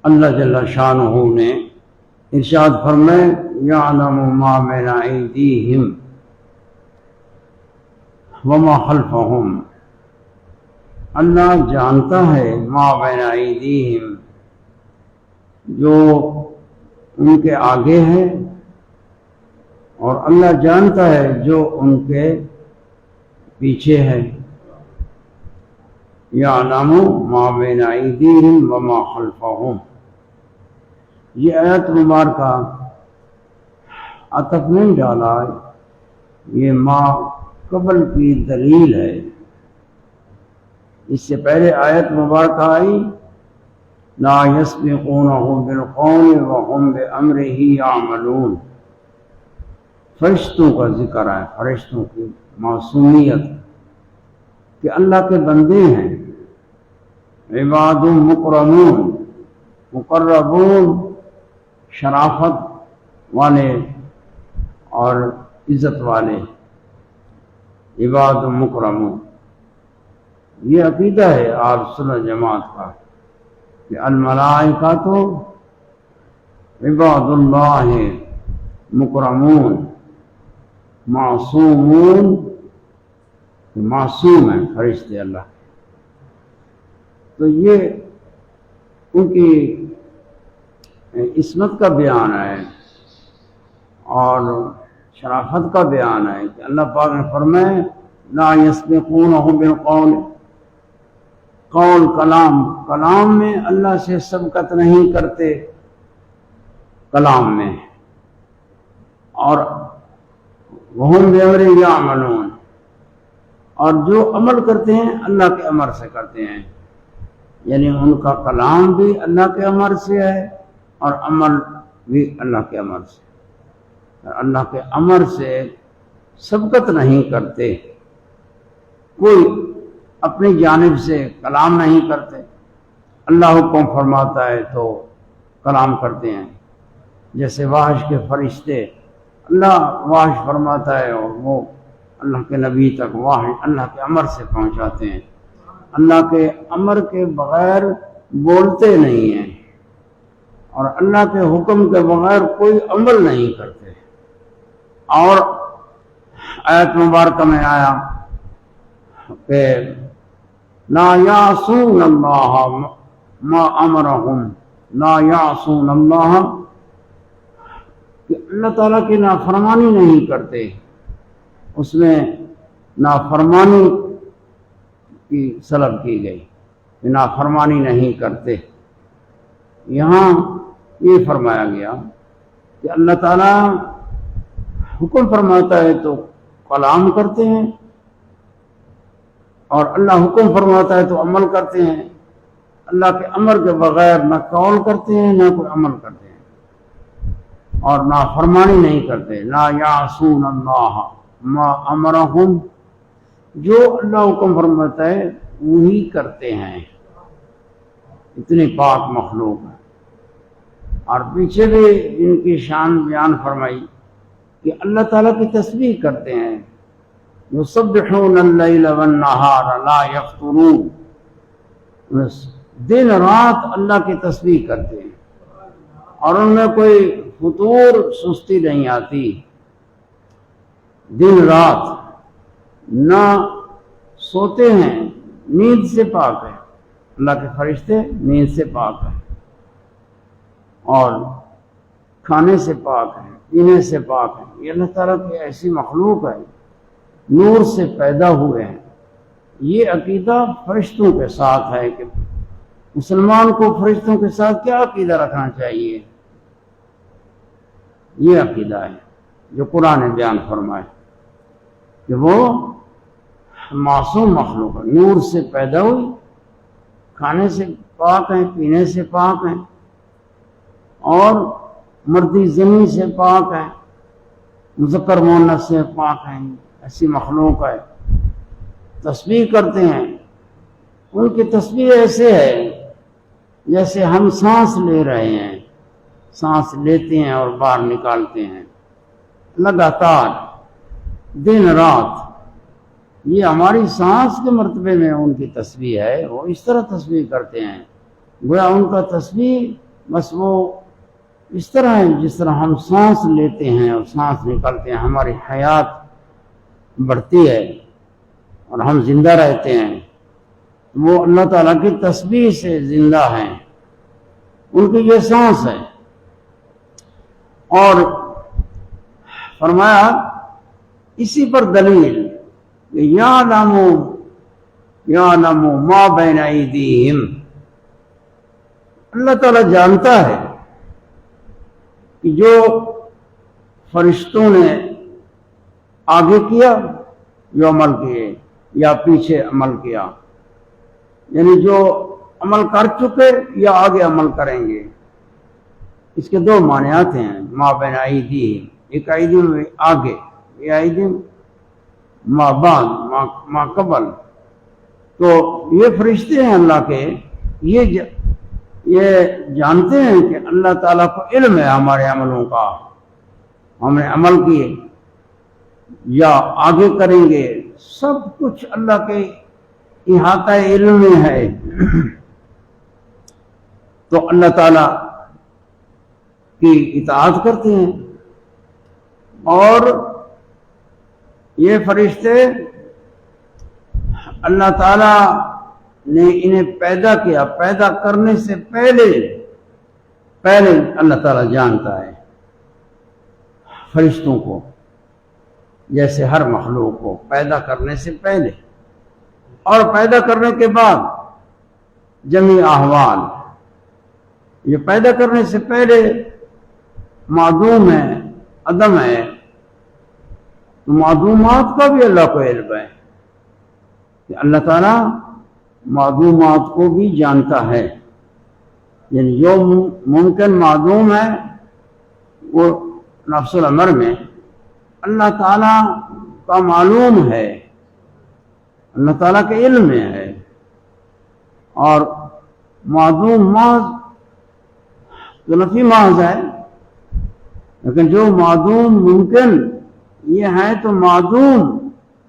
اللہ جل شانہ نے ارشاد فرمائے یعلم ما بین ایدیہم وما خلفہم، اللہ جانتا ہے ما بین ایدیہم، جو ان کے آگے ہے، اور اللہ جانتا ہے جو ان کے پیچھے ہے۔ یعلم ما بین ایدیہم وما خلفہم، یہ آیت مبارکہ عطف نہیں ڈالا، یہ ما قبل کی دلیل ہے۔ اس سے پہلے آیت مبارکہ آئی لا یسبقونہ بالقول وہم بامرہ یعملون، فرشتوں کا ذکر ہے، فرشتوں کی معصومیت کہ اللہ کے بندے ہیں، عباد مکرمون، مقربون، شرافت والے اور عزت والے، عباد مکرمون۔ یہ عقیدہ ہے آپ سنت جماعت کا کہ الملائکۃ عباد اللہ مکرمون معصومون، معصوم ہیں فرشتے اللہ، تو یہ ان کی عصمت کا بیان ہے اور شرافت کا بیان ہے کہ اللہ پاک نے فرمائے لا یسبقونہ بالقول، قول کلام میں اللہ سے سبقت نہیں کرتے کلام میں، اور وہم بامرہ یعملون، اور جو عمل کرتے ہیں اللہ کے امر سے کرتے ہیں، یعنی ان کا کلام بھی اللہ کے امر سے ہے اور عمل بھی اللہ کے امر سے، اللہ کے امر سے سبقت نہیں کرتے، کوئی اپنی جانب سے کلام نہیں کرتے، اللہ حکم فرماتا ہے تو کلام کرتے ہیں، جیسے وحش کے فرشتے اللہ وحش فرماتا ہے اور وہ اللہ کے نبی تک وحش اللہ کے امر سے پہنچاتے ہیں، اللہ کے امر کے بغیر بولتے نہیں ہیں اور اللہ کے حکم کے بغیر کوئی عمل نہیں کرتے۔ اور آیت مبارکہ میں آیا کہ لا یعصون اللہ ما امرہم، لا یعصون اللہ، کہ اللہ تعالیٰ کی نافرمانی نہیں کرتے، اس میں نافرمانی کی سلب کی گئی کہ نافرمانی نہیں کرتے۔ یہاں یہ فرمایا گیا کہ اللہ تعالیٰ حکم فرماتا ہے تو کلام کرتے ہیں، اور اللہ حکم فرماتا ہے تو عمل کرتے ہیں، اللہ کے امر کے بغیر نہ قول کرتے ہیں نہ کوئی عمل کرتے ہیں، اور نافرمانی نہیں کرتے۔ لا یعصون اللہ ما امرہم، جو اللہ حکم فرماتا ہے وہی کرتے ہیں، اتنی پاک مخلوق ہے۔ اور پیچھے بھی ان کی شان بیان فرمائی کہ اللہ تعالیٰ کی تسبیح کرتے ہیں، یسبحون اللیل والنہار لا یفترون، دن رات اللہ کی تسبیح کرتے ہیں اور ان میں کوئی فطور سستی نہیں آتی، دن رات نہ سوتے ہیں، نیند سے پاک ہے، اللہ کے فرشتے نیند سے پاک ہیں اور کھانے سے پاک ہیں، پینے سے پاک ہیں۔ یہ اللہ تعالیٰ کی ایسی مخلوق ہے، نور سے پیدا ہوئے ہیں۔ یہ عقیدہ فرشتوں کے ساتھ ہے کہ مسلمان کو فرشتوں کے ساتھ کیا عقیدہ رکھنا چاہیے، یہ عقیدہ ہے جو قرآن نے بیان فرمائے کہ وہ معصوم مخلوق ہے، نور سے پیدا ہوئی، کھانے سے پاک ہیں، پینے سے پاک ہیں، اور مردی زمین سے پاک ہیں، مذکر مؤنث سے پاک ہیں، ایسی مخلوق ہے۔ تسبیح کرتے ہیں، ان کی تسبیح ایسے ہے جیسے ہم سانس لے رہے ہیں، سانس لیتے ہیں اور باہر نکالتے ہیں لگاتار دن رات، یہ ہماری سانس کے مرتبے میں ان کی تسبیح ہے، وہ اس طرح تسبیح کرتے ہیں گویا ان کا تسبیح بس وہ اس طرح ہے جس طرح ہم سانس لیتے ہیں اور سانس نکالتے ہیں، ہماری حیات بڑھتی ہے اور ہم زندہ رہتے ہیں، وہ اللہ تعالیٰ کی تسبیح سے زندہ ہیں، ان کی یہ سانس ہے۔ اور فرمایا اسی پر دلیل کہ یعلم ما بین ایدیہم، اللہ تعالیٰ جانتا ہے کہ جو فرشتوں نے آگے کیا، جو عمل کیے، یا پیچھے عمل کیا، یعنی جو عمل کر چکے یا آگے عمل کریں گے۔ اس کے دو معنیات ہیں، ما بین ایدیہم، ایک ایدیہم میں آگے، یہ ایدیہم ما بعد، ما قبل۔ تو یہ فرشتے ہیں اللہ کے، یہ جانتے ہیں کہ اللہ تعالیٰ کو علم ہے ہمارے عملوں کا، ہم نے عمل کیے یا آگے کریں گے، سب کچھ اللہ کے احاطہ علم میں ہے۔ تو اللہ تعالیٰ کی اطاعت کرتے ہیں، اور یہ فرشتے اللہ تعالیٰ نے انہیں پیدا کیا، پیدا کرنے سے پہلے اللہ تعالیٰ جانتا ہے فرشتوں کو، جیسے ہر مخلوق کو پیدا کرنے سے پہلے اور پیدا کرنے کے بعد جمیع احوال۔ یہ پیدا کرنے سے پہلے معدوم ہے، عدم ہے، تو معدومات کا بھی اللہ کو علم ہے کہ اللہ تعالیٰ معدومات کو بھی جانتا ہے، یعنی جو ممکن معدوم ہے وہ نفس الامر میں اللہ تعالیٰ کا معلوم ہے، اللہ تعالیٰ کے علم میں ہے، اور معدوم محض تو نفی محض ہے، لیکن جو معدوم ممکن یہ ہے تو معدوم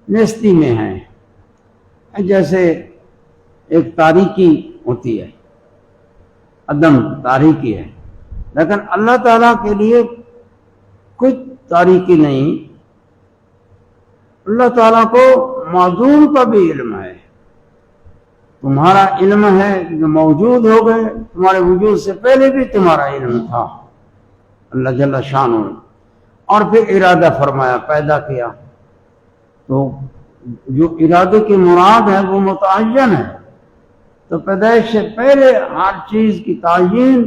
نیستی میں ہے۔ جیسے ایک تاریکی ہوتی ہے، عدم تاریکی ہے، لیکن اللہ تعالیٰ کے لیے کچھ تاریکی نہیں، اللہ تعالیٰ کو معدوم کا بھی علم ہے۔ تمہارا علم ہے جو موجود ہو گئے، تمہارے وجود سے پہلے بھی تمہارا علم تھا، اللہ جل شانہ، اور پھر ارادہ فرمایا، پیدا کیا۔ تو جو ارادے کی مراد ہے وہ متعین ہے، تو پیدائش سے پہلے ہر چیز کی تعین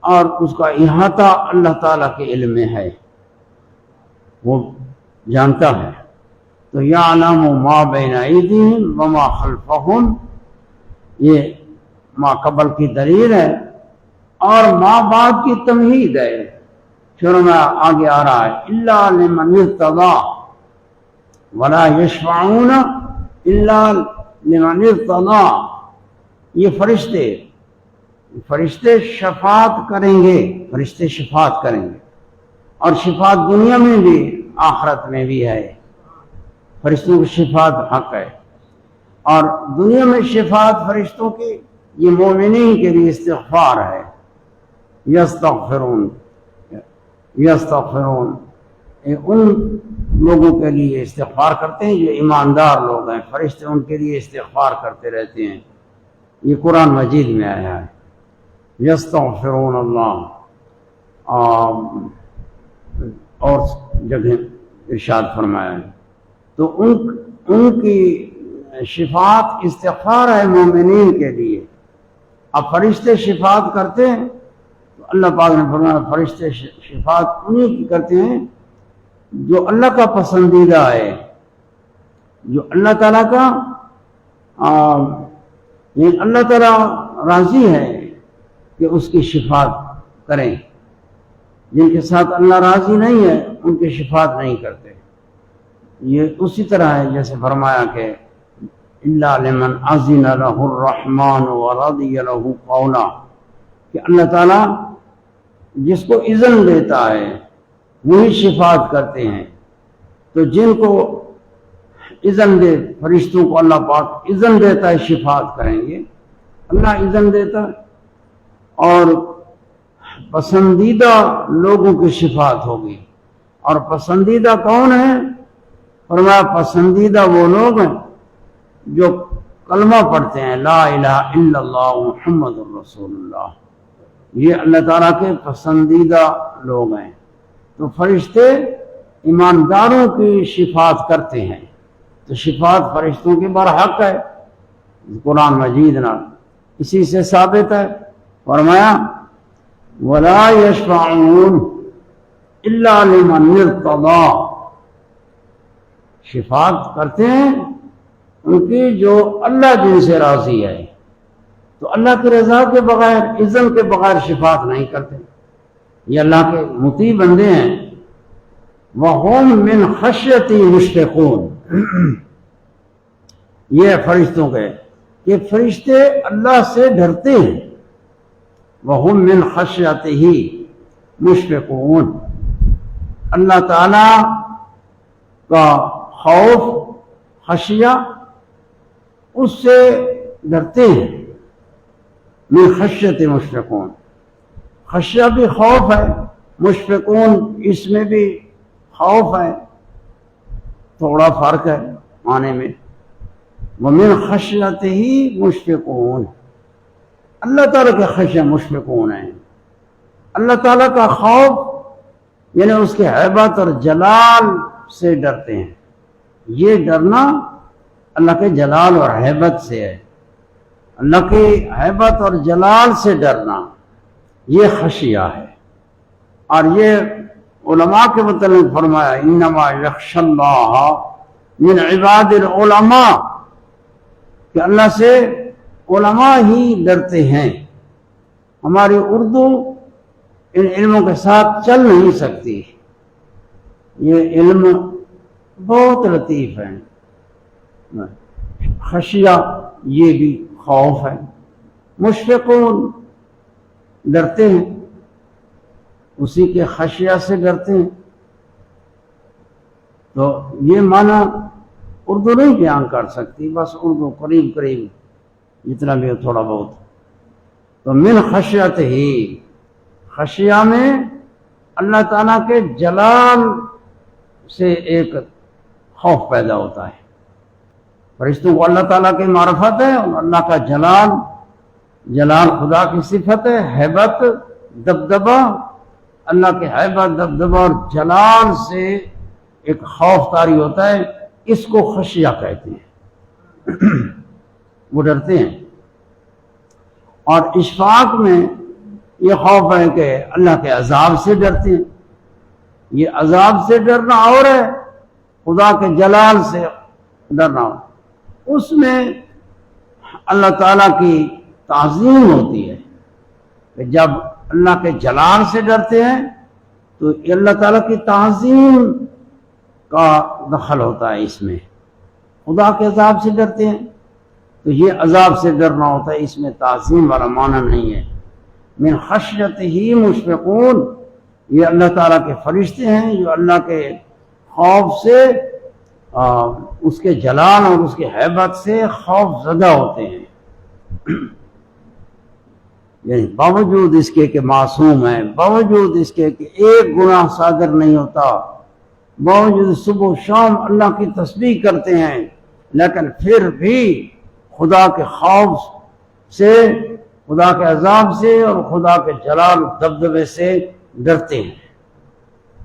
اور اس کا احاطہ اللہ تعالیٰ کے علم میں ہے، وہ جانتا ہے۔ تو یعلم ما بین ایدیہم وما خلفہم، یہ ما قبل کی دلیل ہے، اور ما بعد کی تمہید ہے۔ شروع میں آگے آ رہا ہے الا لمن ارتضی ولا یشفعون الا لمن ارتضی، یہ فرشتے شفاعت کریں گے، فرشتے شفاعت کریں گے، اور شفاعت دنیا میں بھی آخرت میں بھی ہے، فرشتوں کی شفاعت حق ہے۔ اور دنیا میں شفاعت فرشتوں کی یہ مومنین کے لیے استغفار ہے، یستغفرون ان لوگوں کے لیے استغفار کرتے ہیں جو ایماندار لوگ ہیں، فرشتے ان کے لیے استغفار کرتے رہتے ہیں، یہ قرآن مجید میں آیا ہے، یستغفرون اللہ، اور جگہ ارشاد فرمایا ہے۔ تو ان کی شفاعت استغفار ہے مومنین کے لیے۔ اب فرشتے شفاعت کرتے ہیں تو اللہ پاک نے فرمایا فرشتے شفاعت انہی کی کرتے ہیں جو اللہ کا پسندیدہ ہے، جو اللہ تعالیٰ کا یعنی اللہ تعالیٰ راضی ہے کہ اس کی شفاعت کریں، جن کے ساتھ اللہ راضی نہیں ہے ان کی شفاعت نہیں کرتے۔ یہ اسی طرح ہے جیسے فرمایا کہ الا لمن اذن له الرحمن ورضی له قولا، کہ اللہ تعالیٰ جس کو اذن دیتا ہے وہی شفاعت کرتے ہیں۔ تو جن کو اذن دے، فرشتوں کو اللہ پاک اذن دیتا ہے شفاعت کریں گے، اللہ اذن دیتا ہے، اور پسندیدہ لوگوں کی شفاعت ہوگی. اور پسندیدہ کون ہیں؟ فرمایا پسندیدہ وہ لوگ ہیں جو کلمہ پڑھتے ہیں لا الہ الا اللہ محمد الرسول اللہ. یہ اللہ تعالیٰ کے پسندیدہ لوگ ہیں. تو فرشتے ایمانداروں کی شفاعت کرتے ہیں. تو شفاعت فرشتوں کی برحق ہے قرآن مجید نہ اسی سے ثابت ہے. فرمایا ولا یشفعون الا لمن ارتضی. شفاعت کرتے ہیں ان کی جو اللہ جن سے راضی ہے. تو اللہ کی رضا کے بغیر اذن کے بغیر شفاعت نہیں کرتے. یہ اللہ کے مطیع بندے ہیں. وَهُمْ مِنْ خَشْيَتِهِ مُشْفِقُونَ. یہ فرشتوں کے کہ فرشتے اللہ سے ڈرتے ہیں. وَهُمْ مِنْ خَشْيَتِهِ مُشْفِقُونَ. اللہ تعالیٰ کا خوف خشیہ اس سے ڈرتے ہیں. من خشیت مشفقون. خشیہ بھی خوف ہے, مشفقون اس میں بھی خوف ہے, تھوڑا فرق ہے معنی میں. ومن خشیتہ مشفقون. اللہ تعالیٰ کے خشیہ مشفقون ہیں. اللہ تعالیٰ کا خوف یعنی اس کے ہیبت اور جلال سے ڈرتے ہیں. یہ ڈرنا اللہ کے جلال اور ہیبت سے ہے. اللہ کی ہیبت اور جلال سے ڈرنا یہ خشیہ ہے. اور یہ علماء کے متعلق فرمایا انما یخشی اللہ من عباد العلماء کہ اللہ سے علماء ہی ڈرتے ہیں. ہماری اردو ان علموں کے ساتھ چل نہیں سکتی. یہ علم بہت لطیف ہے. خشیہ یہ بھی خوف ہے. مشفقون ڈرتے ہیں, اسی کے خشیہ سے ڈرتے ہیں. تو یہ معنی اردو نہیں بیان کر سکتی, بس اردو قریب قریب جتنا بھی ہو تھوڑا بہت. تو من خشیت ہی, خشیہ میں اللہ تعالیٰ کے جلال سے ایک خوف پیدا ہوتا ہے. فرشتوں کو اللہ تعالیٰ کی معرفت ہے اور اللہ کا جلال, جلال خدا کی صفت ہے. ہیبت دبدبہ, اللہ کے ہیبت دبدبہ اور جلال سے ایک خوف طاری ہوتا ہے. اس کو خشیہ کہتے ہیں. وہ ڈرتے ہیں. اور اشفاق میں یہ خوف ہے کہ اللہ کے عذاب سے ڈرتے ہیں. یہ عذاب سے ڈرنا اور ہے, خدا کے جلال سے ڈرنا اور. اس میں اللہ تعالیٰ کی تعظیم ہوتی ہے کہ جب اللہ کے جلال سے ڈرتے ہیں تو اللہ تعالیٰ کی تعظیم کا دخل ہوتا ہے اس میں. خدا کے عذاب سے ڈرتے ہیں تو یہ عذاب سے ڈرنا ہوتا ہے, اس میں تعظیم والا معنی نہیں ہے. من خشیت ہی مشفقون. یہ اللہ تعالیٰ کے فرشتے ہیں جو اللہ کے خوف سے اس کے جلال اور اس کے ہیبت سے خوف زدہ ہوتے ہیں. یعنی باوجود اس کے کہ معصوم ہیں, باوجود اس کے کہ ایک گناہ صادر نہیں ہوتا, باوجود صبح و شام اللہ کی تسبیح کرتے ہیں, لیکن پھر بھی خدا کے خوف سے, خدا کے عذاب سے اور خدا کے جلال دبدبے سے ڈرتے ہیں.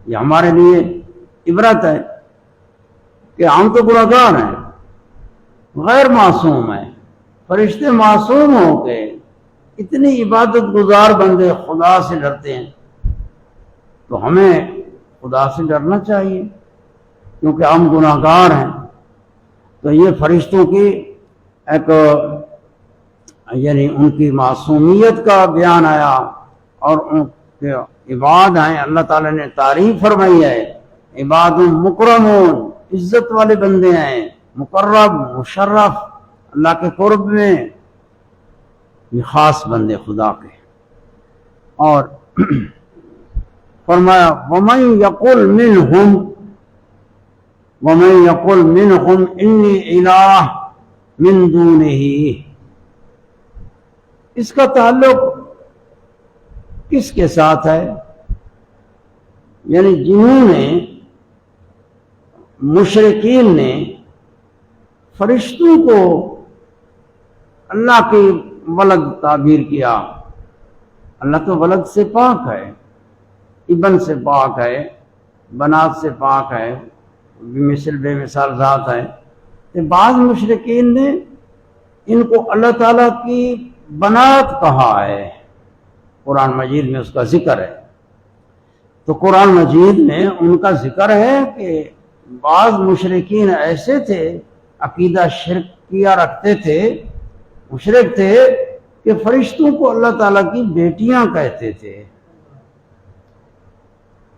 یہ ہمارے لیے عبرت ہے کہ ہم تو گناہگار ہیں, غیر معصوم ہیں. فرشتے معصوم ہو کے اتنی عبادت گزار بندے خدا سے ڈرتے ہیں. تو ہمیں خدا سے ڈرنا چاہیے کیونکہ ہم گناہگار ہیں. تو یہ فرشتوں کی ایک یعنی ان کی معصومیت کا بیان آیا اور ان کے عباد ہیں. اللہ تعالیٰ نے تعریف فرمائی ہے, عباد مکرمون, عزت والے بندے ہیں, مقرب مشرف, اللہ کے قرب میں یہ خاص بندے خدا کے. اور فرمایا وَمَن يَقُلْ مِنْهُمْ إِنِّي إِلَٰهٌ مِّن دُونِهِ. اس کا تعلق کس کے ساتھ ہے؟ یعنی جنہوں نے مشرکین نے فرشتوں کو اللہ کی ولد تعبیر کیا. اللہ تو ولد سے پاک ہے، ابن سے پاک ہے، بنات سے پاک ہے، بے مثال ذات ہے. تو بعض مشرکین نے ان کو اللہ تعالیٰ کی بنات کہا ہے. قرآن مجید میں اس کا ذکر ہے. تو قرآن مجید میں ان کا ذکر ہے کہ بعض مشرکین ایسے تھے، عقیدہ شرک کیا رکھتے تھے، مشرک تھے، کہ فرشتوں کو اللہ تعالیٰ کی بیٹیاں کہتے تھے.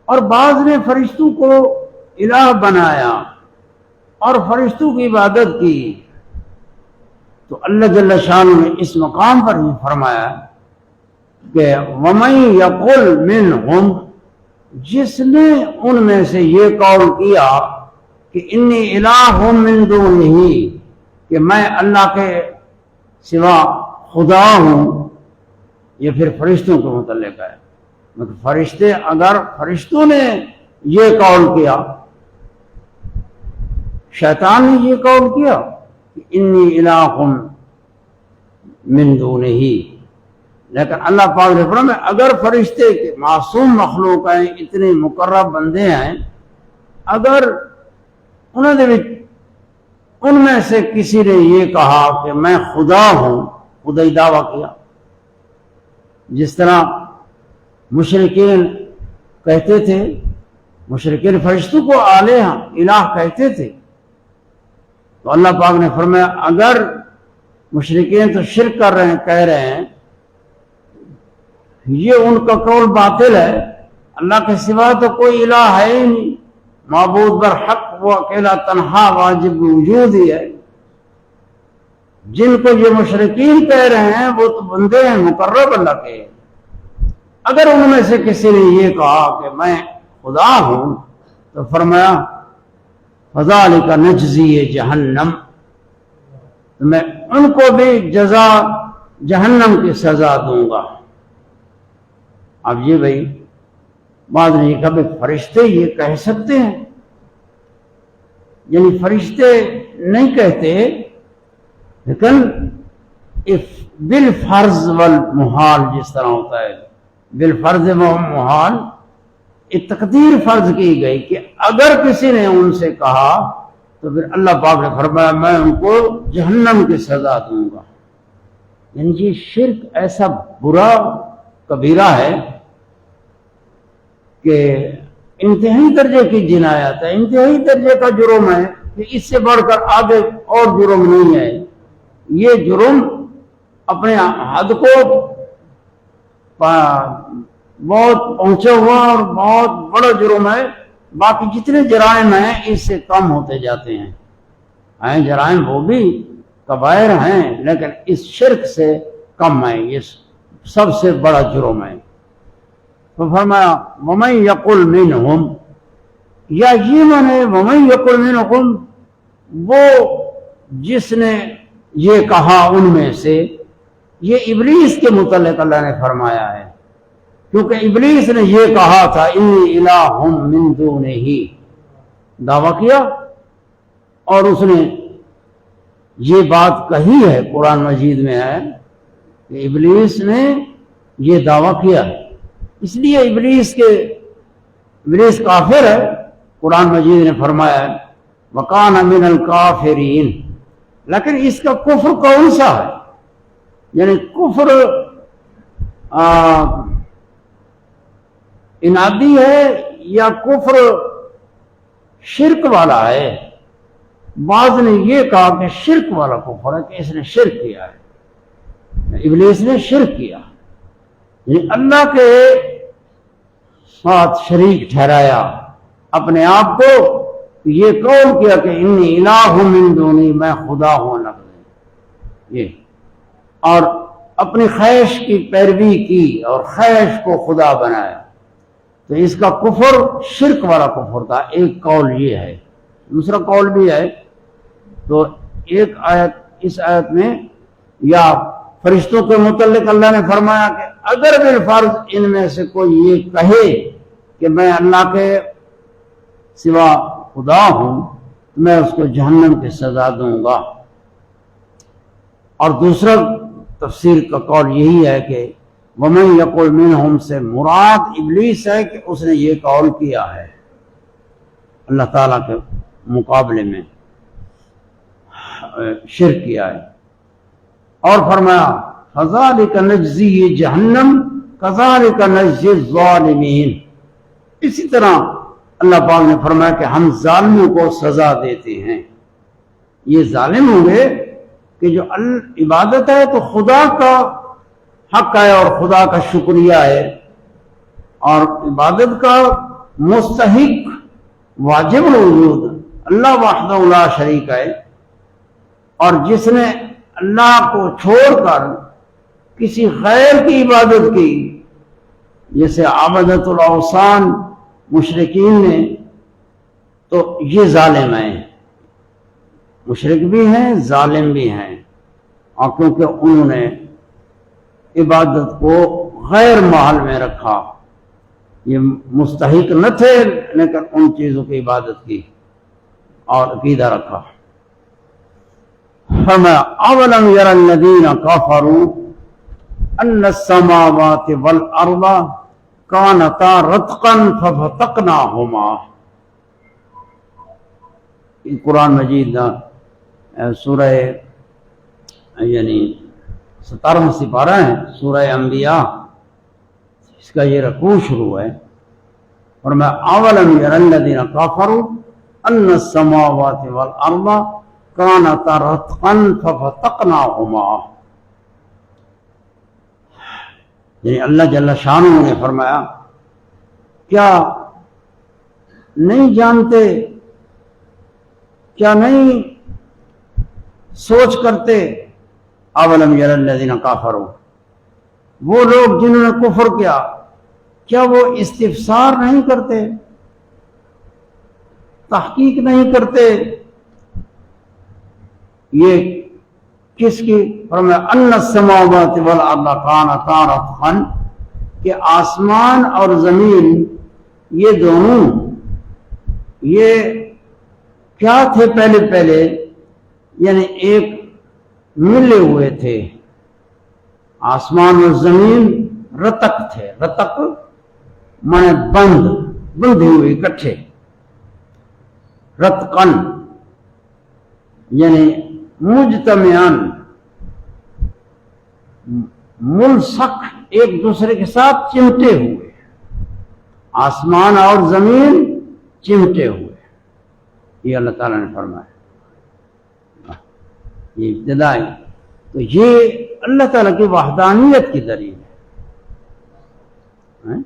اور بعض نے فرشتوں کو الہ بنایا اور فرشتوں کی عبادت کی. تو اللہ جل شانہ نے اس مقام پر بھی فرمایا کہ وَمَن يَقُلْ مِنْهُمْ، جس نے ان میں سے یہ قول کیا کہ انی الہ من دونہ، کہ میں اللہ کے سوا خدا ہوں. یہ پھر فرشتوں کے متعلق ہے. مطلب فرشتے، اگر فرشتوں نے یہ قول کیا، شیطان نے یہ قول کیا کہ انی الہ من دونہ، لیکن اللہ پاک نے فرمایا اگر فرشتے کے معصوم مخلوق ہیں، اتنے مقرب بندے ہیں، اگر ان میں سے کسی نے یہ کہا کہ میں خدا ہوں، خدائی دعویٰ کیا، جس طرح مشرکین کہتے تھے، مشرکین فرشتوں کو الہ کہتے تھے. تو اللہ پاک نے فرمایا اگر مشرکین تو شرک کر رہے ہیں، کہہ رہے ہیں، یہ ان کا قول باطل ہے، اللہ کے سوا تو کوئی الہ ہے ہی نہیں، معبود برحق وہ اکیلا تنہا واجب وجود ہی ہے. جن کو یہ مشرکین کہہ رہے ہیں وہ تو بندے ہیں مقرب اللہ کے. اگر ان میں سے کسی نے یہ کہا کہ میں خدا ہوں، تو فرمایا فذالک نجزی جہنم، میں ان کو بھی جزا جہنم کی سزا دوں گا. اب یہ بھائی بعد نے کہا کہ فرشتے یہ کہہ سکتے ہیں؟ یعنی فرشتے نہیں کہتے، لیکن بالفرض والمحال جس طرح ہوتا ہے، بالفرض والمحال ایک تقدیر فرض کی گئی کہ اگر کسی نے ان سے کہا تو پھر اللہ پاک نے فرمایا میں ان کو جہنم کی سزا دوں گا. یعنی یہ شرک ایسا برا کبیرہ ہے کہ انتہائی درجے کی جنایت ہے، انتہائی درجے کا جرم ہے کہ اس سے بڑھ کر آگے اور جرم نہیں ہے. یہ جرم اپنے حد کو بہت پہنچا ہوا اور بہت بڑا جرم ہے. باقی جتنے جرائم ہیں اس سے کم ہوتے جاتے ہیں. جرائم وہ بھی کبائر ہیں لیکن اس شرک سے کم ہے، یہ سب سے بڑا جرم ہے. تو فرمایا وَمَن يَقُلْ مِنْهُمْ، یا یہ معنی وَمَن يَقُلْ مِنْهُمْ، وہ جس نے یہ کہا ان میں سے، یہ ابلیس کے متعلق اللہ نے فرمایا ہے، کیونکہ ابلیس نے یہ کہا تھا انی الہ من دونہ، دعویٰ کیا، اور اس نے یہ بات کہی ہے، قرآن مجید میں ہے کہ ابلیس نے یہ دعویٰ کیا ہے. اس لیے ابلیس کافر ہے. قرآن مجید نے فرمایا ہے وَقَانَ مِنَ الْكَافِرِينَ، لیکن اس کا کفر کون سا ہے؟ یعنی کفر انادی ہے یا کفر شرک والا ہے؟ بعض نے یہ کہا کہ شرک والا کفر ہے کہ اس نے شرک کیا ہے، ابلیس نے شرک کیا، یعنی اللہ کے ساتھ شریک ٹھہرایا اپنے آپ کو. یہ قول کیا کہ انی الہ من دونی، میں خدا ہوں اللہ کے، یہ، اور اپنی خواہش کی پیروی کی اور خواہش کو خدا بنایا. تو اس کا کفر شرک والا کفر تھا. ایک قول یہ ہے. دوسرا قول بھی ہے. تو ایک آیت، اس آیت میں یا فرشتوں کے متعلق اللہ نے فرمایا کہ اگر بالفرض ان میں سے کوئی یہ کہے کہ میں اللہ کے سوا خدا ہوں تو میں اس کو جہنم کی سزا دوں گا۔ اور دوسرا تفسیر کا قول یہی ہے کہ وَمَن يَقُلْ مِنْهُمْ سے مراد ابلیس ہے کہ اس نے یہ قول کیا ہے اللہ تعالیٰ کے مقابلے میں شرک کیا ہے۔ اور فرمایا فَذَلِكَ نَجْزِي جَهَنَّمَ كَذَلِكَ نَجْزِي الظَّالِمِينَ، اسی طرح اللہ پاک نے فرمایا کہ ہم ظالموں کو سزا دیتے ہیں۔ یہ ظالم ہوں گے کہ جو عبادت ہے تو خدا کا حق ہے اور خدا کا شکریہ ہے، اور عبادت کا مستحق واجب الوجود اللہ وحدہ لا شریک ہے، اور جس نے اللہ کو چھوڑ کر کسی غیر کی عبادت کی جیسے عبادت الاوثان مشرکین نے، تو یہ ظالم ہیں، مشرک بھی ہیں ظالم بھی ہیں، اور کیونکہ انہوں نے عبادت کو غیر محل میں رکھا، یہ مستحق نہ تھے لیکن ان چیزوں کی عبادت کی اور عقیدہ رکھا۔ فرمایا اولم یر الذین کفروا ان السماوات والارض کانتا رتقا ففتقناہما، قرآن مجید سورہ یعنی 17واں سپارہ ہے سورہ انبیاء، اس کا یہ رکوع شروع ہے۔ اور میں اولم یر الذین کفروا ان السماوات والارض کانتا رتقا ففتقناہما، یعنی اللہ جل شانہ نے فرمایا کیا نہیں جانتے، کیا نہیں سوچ کرتے، اولم یر الذین کفروا، وہ لوگ جنہوں نے کفر کیا وہ استفسار نہیں کرتے، تحقیق نہیں کرتے؟ یہ کس کی؟ فرمایا ان السماوات والارض کانتا رتقا، کہ آسمان اور زمین یہ دونوں یہ کیا تھے پہلے یعنی ایک ملے ہوئے تھے، آسمان اور زمین رتق تھے، رتق مانے بندھے ہوئے اکٹھے، رتقن یعنی مجتمعان ملصق، ایک دوسرے کے ساتھ چمٹے ہوئے، آسمان اور زمین چمٹے ہوئے، یہ اللہ تعالیٰ نے فرمایا، یہ ابتدا ہے۔ تو یہ اللہ تعالیٰ کی وحدانیت کی دلیل ہے۔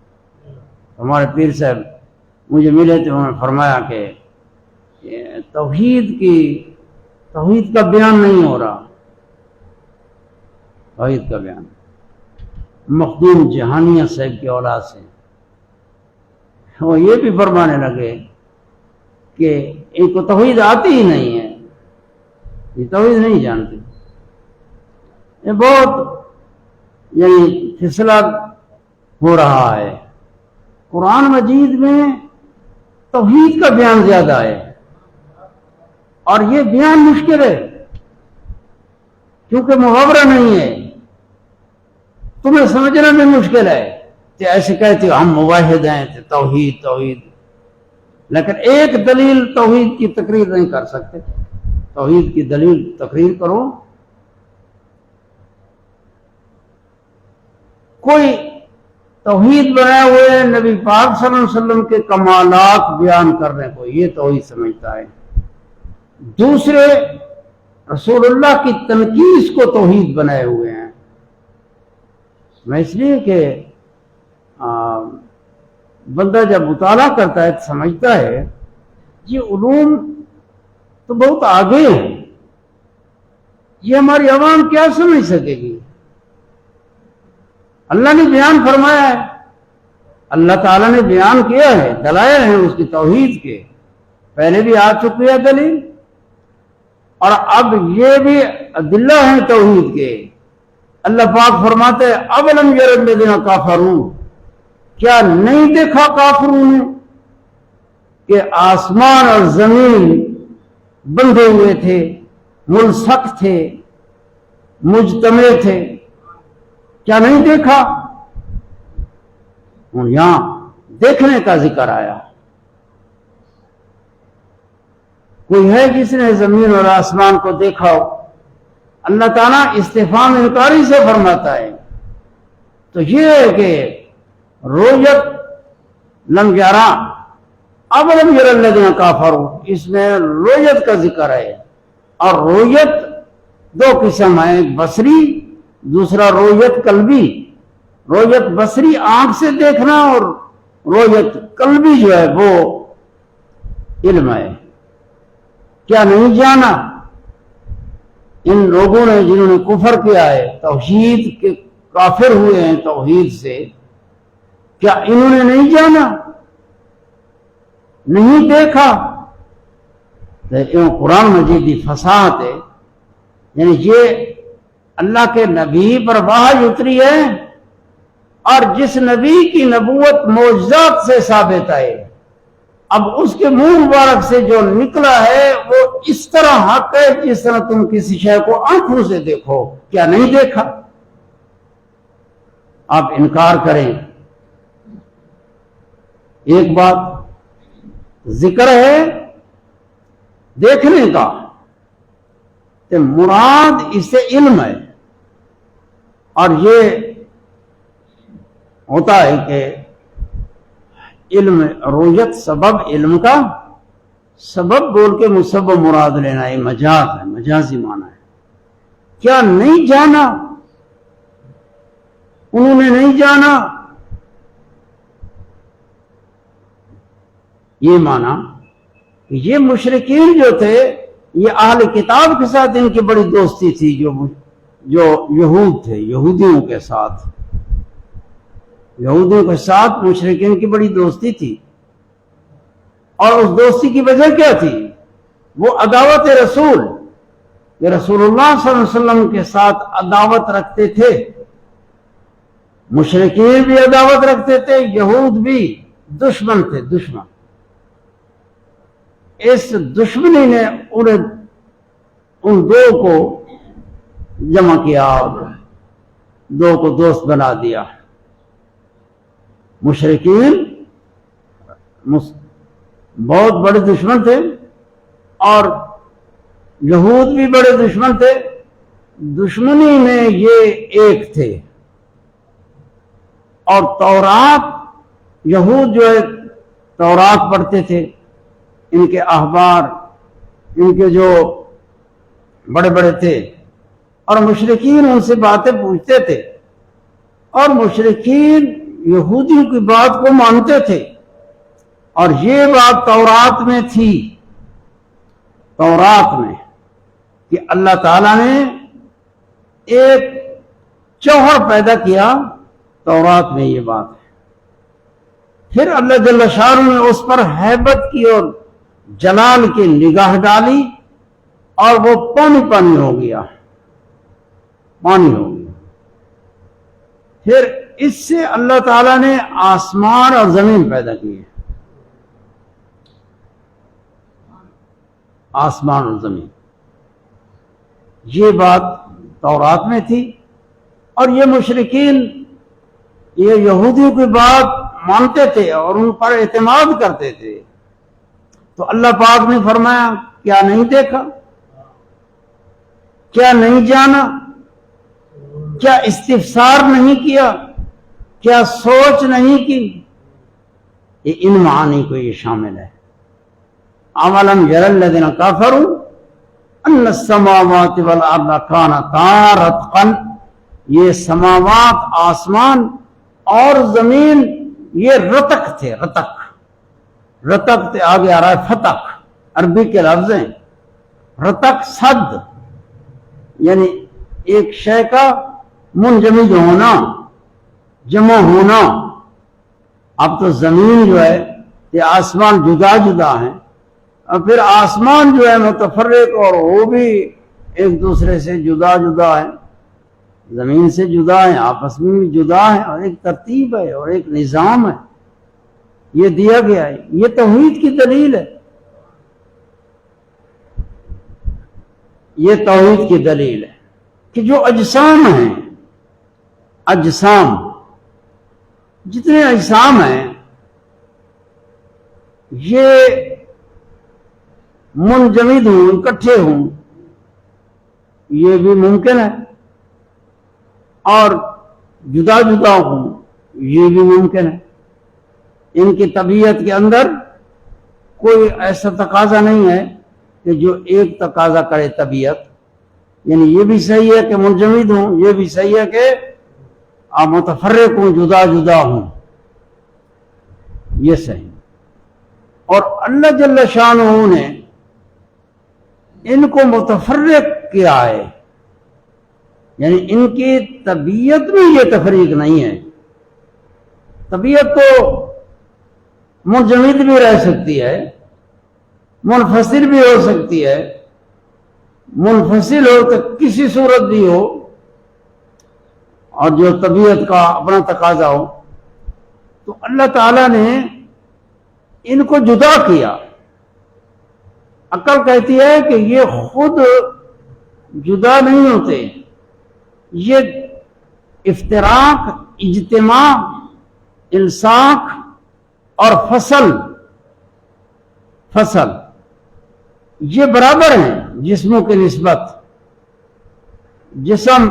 ہمارے پیر صاحب مجھے ملے تو انہوں نے فرمایا کہ توحید کا بیان نہیں ہو رہا، توحید کا بیان مخدوم جہانیہ صاحب کی اولاد سے، وہ یہ بھی فرمانے لگے کہ ان کو توحید آتی ہی نہیں ہے، یہ توحید نہیں جانتے، یہ بہت یعنی فیصلہ ہو رہا ہے۔ قرآن مجید میں توحید کا بیان زیادہ ہے، اور یہ بیان مشکل ہے کیونکہ محاورہ نہیں ہے، تمہیں سمجھنا بھی مشکل ہے کہ ایسے کہتے ہو ہم موحد ہیں توحید، لیکن ایک دلیل توحید کی تقریر نہیں کر سکتے، توحید کی دلیل تقریر کرو۔ کوئی توحید بنائے ہوئے نبی پاک صلی اللہ علیہ وسلم کے کمالات بیان کرنے کو یہ توحید سمجھتا ہے، دوسرے رسول اللہ کی تنقیص کو توحید بنائے ہوئے ہیں۔ میں اس لیے کہ بندہ جب مطالعہ کرتا ہے تو سمجھتا ہے یہ علوم تو بہت آگے ہیں، یہ ہماری عوام کیا سمجھ سکے گی؟ اللہ نے بیان فرمایا ہے، اللہ تعالیٰ نے بیان کیا ہے، دلائل ہیں اس کی توحید کے، پہلے بھی آ چکی ہے دلیل، اور اب یہ بھی ادلہ ہیں توحید کے اللہ پاک فرماتے اولم یری الذین کفروا، کیا نہیں دیکھا کافروں نے کہ آسمان اور زمین بندھے ہوئے تھے، ملصق تھے، مجتمع تھے، کیا نہیں دیکھا؟ اور یہاں دیکھنے کا ذکر آیا. کوئی ہے جس نے زمین اور آسمان کو دیکھا ہو؟ اللہ تعالیٰ استفہام انکاری سے فرماتا ہے. تو یہ ہے کہ رؤیت لم یرا اولم یری الذین کفروا، اس میں رؤیت کا ذکر ہے. اور رؤیت دو قسم ہے، ایک بصری، دوسرا رؤیت قلبی. رؤیت بصری آنکھ سے دیکھنا، اور رؤیت قلبی جو ہے وہ علم ہے. کیا نہیں جانا ان لوگوں نے جنہوں نے کفر کیا ہے، توحید کے کافر ہوئے ہیں توحید سے، کیا انہوں نے نہیں جانا، نہیں دیکھا؟ لیکن قرآن مجید کی فصاحت ہے، یعنی یہ اللہ کے نبی پر وحی اتری ہے، اور جس نبی کی نبوت معجزات سے ثابت ہے، اب اس کے منہ مبارک سے جو نکلا ہے وہ اس طرح حق ہے جس طرح تم کسی شے کو آنکھوں سے دیکھو. کیا نہیں دیکھا؟ آپ انکار کریں. ایک بات ذکر ہے دیکھنے کا، کہ مراد اس سے علم ہے. اور یہ ہوتا ہے کہ علم رؤیت سبب علم کا، سبب بول کے مسبب مراد لینا، یہ مجاز ہے، مجازی معنی ہے. کیا نہیں جانا؟ انہوں نے نہیں جانا، یہ مانا کہ یہ مشرکین جو تھے یہ اہل کتاب کے ساتھ ان کی بڑی دوستی تھی، جو یہود تھے، یہودیوں کے ساتھ، یہودیوں کے ساتھ مشرکین کی بڑی دوستی تھی. اور اس دوستی کی وجہ کیا تھی؟ وہ عداوت رسول، کہ رسول اللہ صلی اللہ علیہ وسلم کے ساتھ عداوت رکھتے تھے. مشرکین بھی عداوت رکھتے تھے، یہود بھی دشمن تھے، دشمن. اس دشمنی نے ان دو کو جمع کیا اور دو کو دوست بنا دیا. مشرکین بہت بڑے دشمن تھے، اور یہود بھی بڑے دشمن تھے. دشمنی میں یہ ایک تھے. اور تورات، یہود جو ہے تورات پڑھتے تھے، ان کے احبار، ان کے جو بڑے بڑے تھے، اور مشرکین ان سے باتیں پوچھتے تھے، اور مشرکین یہودیوں کی بات کو مانتے تھے. اور یہ بات تورات میں تھی، تورات میں، کہ اللہ تعالیٰ نے ایک چوہر پیدا کیا. تورات میں یہ بات ہے. پھر اللہ جل شانہ نے اس پر ہیبت کی اور جلال کی نگاہ ڈالی، اور وہ پانی پانی ہو گیا، پانی ہو گیا. پھر اس سے اللہ تعالیٰ نے آسمان اور زمین پیدا کیے، آسمان اور زمین. یہ بات تورات میں تھی. اور یہ مشرکین یہ یہودیوں کی بات مانتے تھے اور ان پر اعتماد کرتے تھے. تو اللہ پاک نے فرمایا کیا نہیں دیکھا، کیا نہیں جانا، کیا استفسار نہیں کیا، کیا سوچ نہیں کی؟ یہ ان معانی کو یہ شامل ہے. اولم یری الذین کفروا ان السماوات والارض کانتا رتقا، یہ سماوات، آسمان اور زمین یہ رتق تھے. رتق، رتق تے آگے آ رہا ہے فتق، عربی کے لفظ ہیں. رتق صد، یعنی ایک شے کا منجمد ہونا، جمع ہونا. اب تو زمین جو ہے یہ آسمان جدا جدا ہیں، اور پھر آسمان جو ہے متفرق، اور وہ بھی ایک دوسرے سے جدا جدا ہے. زمین سے جدا ہیں، آپس میں بھی جدا ہیں، اور ایک ترتیب ہے اور ایک نظام ہے، یہ دیا گیا ہے۔ یہ توحید کی دلیل ہے، یہ توحید کی دلیل ہے کہ جو اجسام ہیں، اجسام جتنے اجسام ہیں یہ منجمد ہوں، اکٹھے ہوں، یہ بھی ممکن ہے، اور جدا جدا ہوں، یہ بھی ممکن ہے۔ ان کی طبیعت کے اندر کوئی ایسا تقاضا نہیں ہے کہ جو ایک تقاضا کرے طبیعت، یعنی یہ بھی صحیح ہے کہ منجمد ہوں، یہ بھی صحیح ہے کہ آپ متفرق ہوں، جدا جدا ہوں، یہ صحیح۔ اور اللہ جل شانہ نے ان کو متفرق کیا ہے، یعنی ان کی طبیعت میں یہ تفریق نہیں ہے۔ طبیعت تو منجمد بھی رہ سکتی ہے، منفصل بھی ہو سکتی ہے، منفصل ہو تو کسی صورت بھی ہو، اور جو طبیعت کا اپنا تقاضا ہو، تو اللہ تعالیٰ نے ان کو جدا کیا۔ عقل کہتی ہے کہ یہ خود جدا نہیں ہوتے، یہ افتراق، اجتماع، الصاق اور فصل یہ برابر ہیں جسموں کی نسبت۔ جسم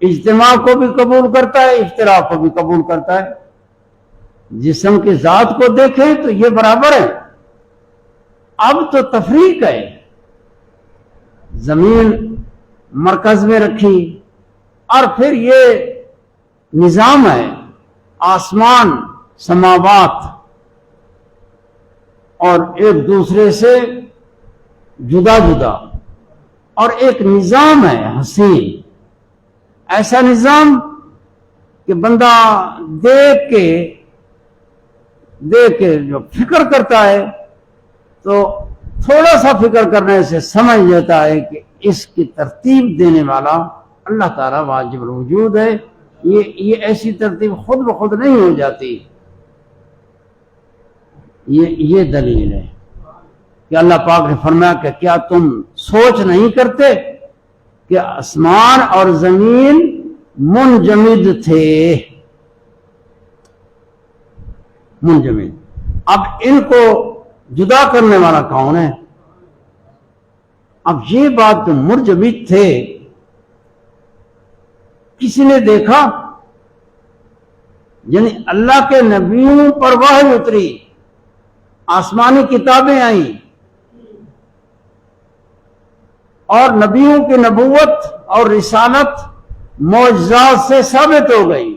اجتماع کو بھی قبول کرتا ہے، افتراق کو بھی قبول کرتا ہے۔ جسم کی ذات کو دیکھیں تو یہ برابر ہے۔ اب تو تفریق ہے، زمین مرکز میں رکھی، اور پھر یہ نظام ہے، آسمان، سماوات، اور ایک دوسرے سے جدا جدا، اور ایک نظام ہے حسین، ایسا نظام کہ بندہ دیکھ کے جو فکر کرتا ہے تو تھوڑا سا فکر کرنے سے سمجھ لیتا ہے کہ اس کی ترتیب دینے والا اللہ تعالیٰ واجب الوجود ہے۔ یہ ایسی ترتیب خود بخود نہیں ہو جاتی۔ یہ دلیل ہے کہ اللہ پاک نے فرمایا کہ کیا تم سوچ نہیں کرتے کہ آسمان اور زمین منجمد تھے، منجمد۔ اب ان کو جدا کرنے والا کون ہے؟ اب یہ بات جو منجمد تھے کسی نے دیکھا؟ یعنی اللہ کے نبیوں پر وحی اتری، آسمانی کتابیں آئیں، اور نبیوں کی نبوت اور رسالت معجزات سے ثابت ہو گئی۔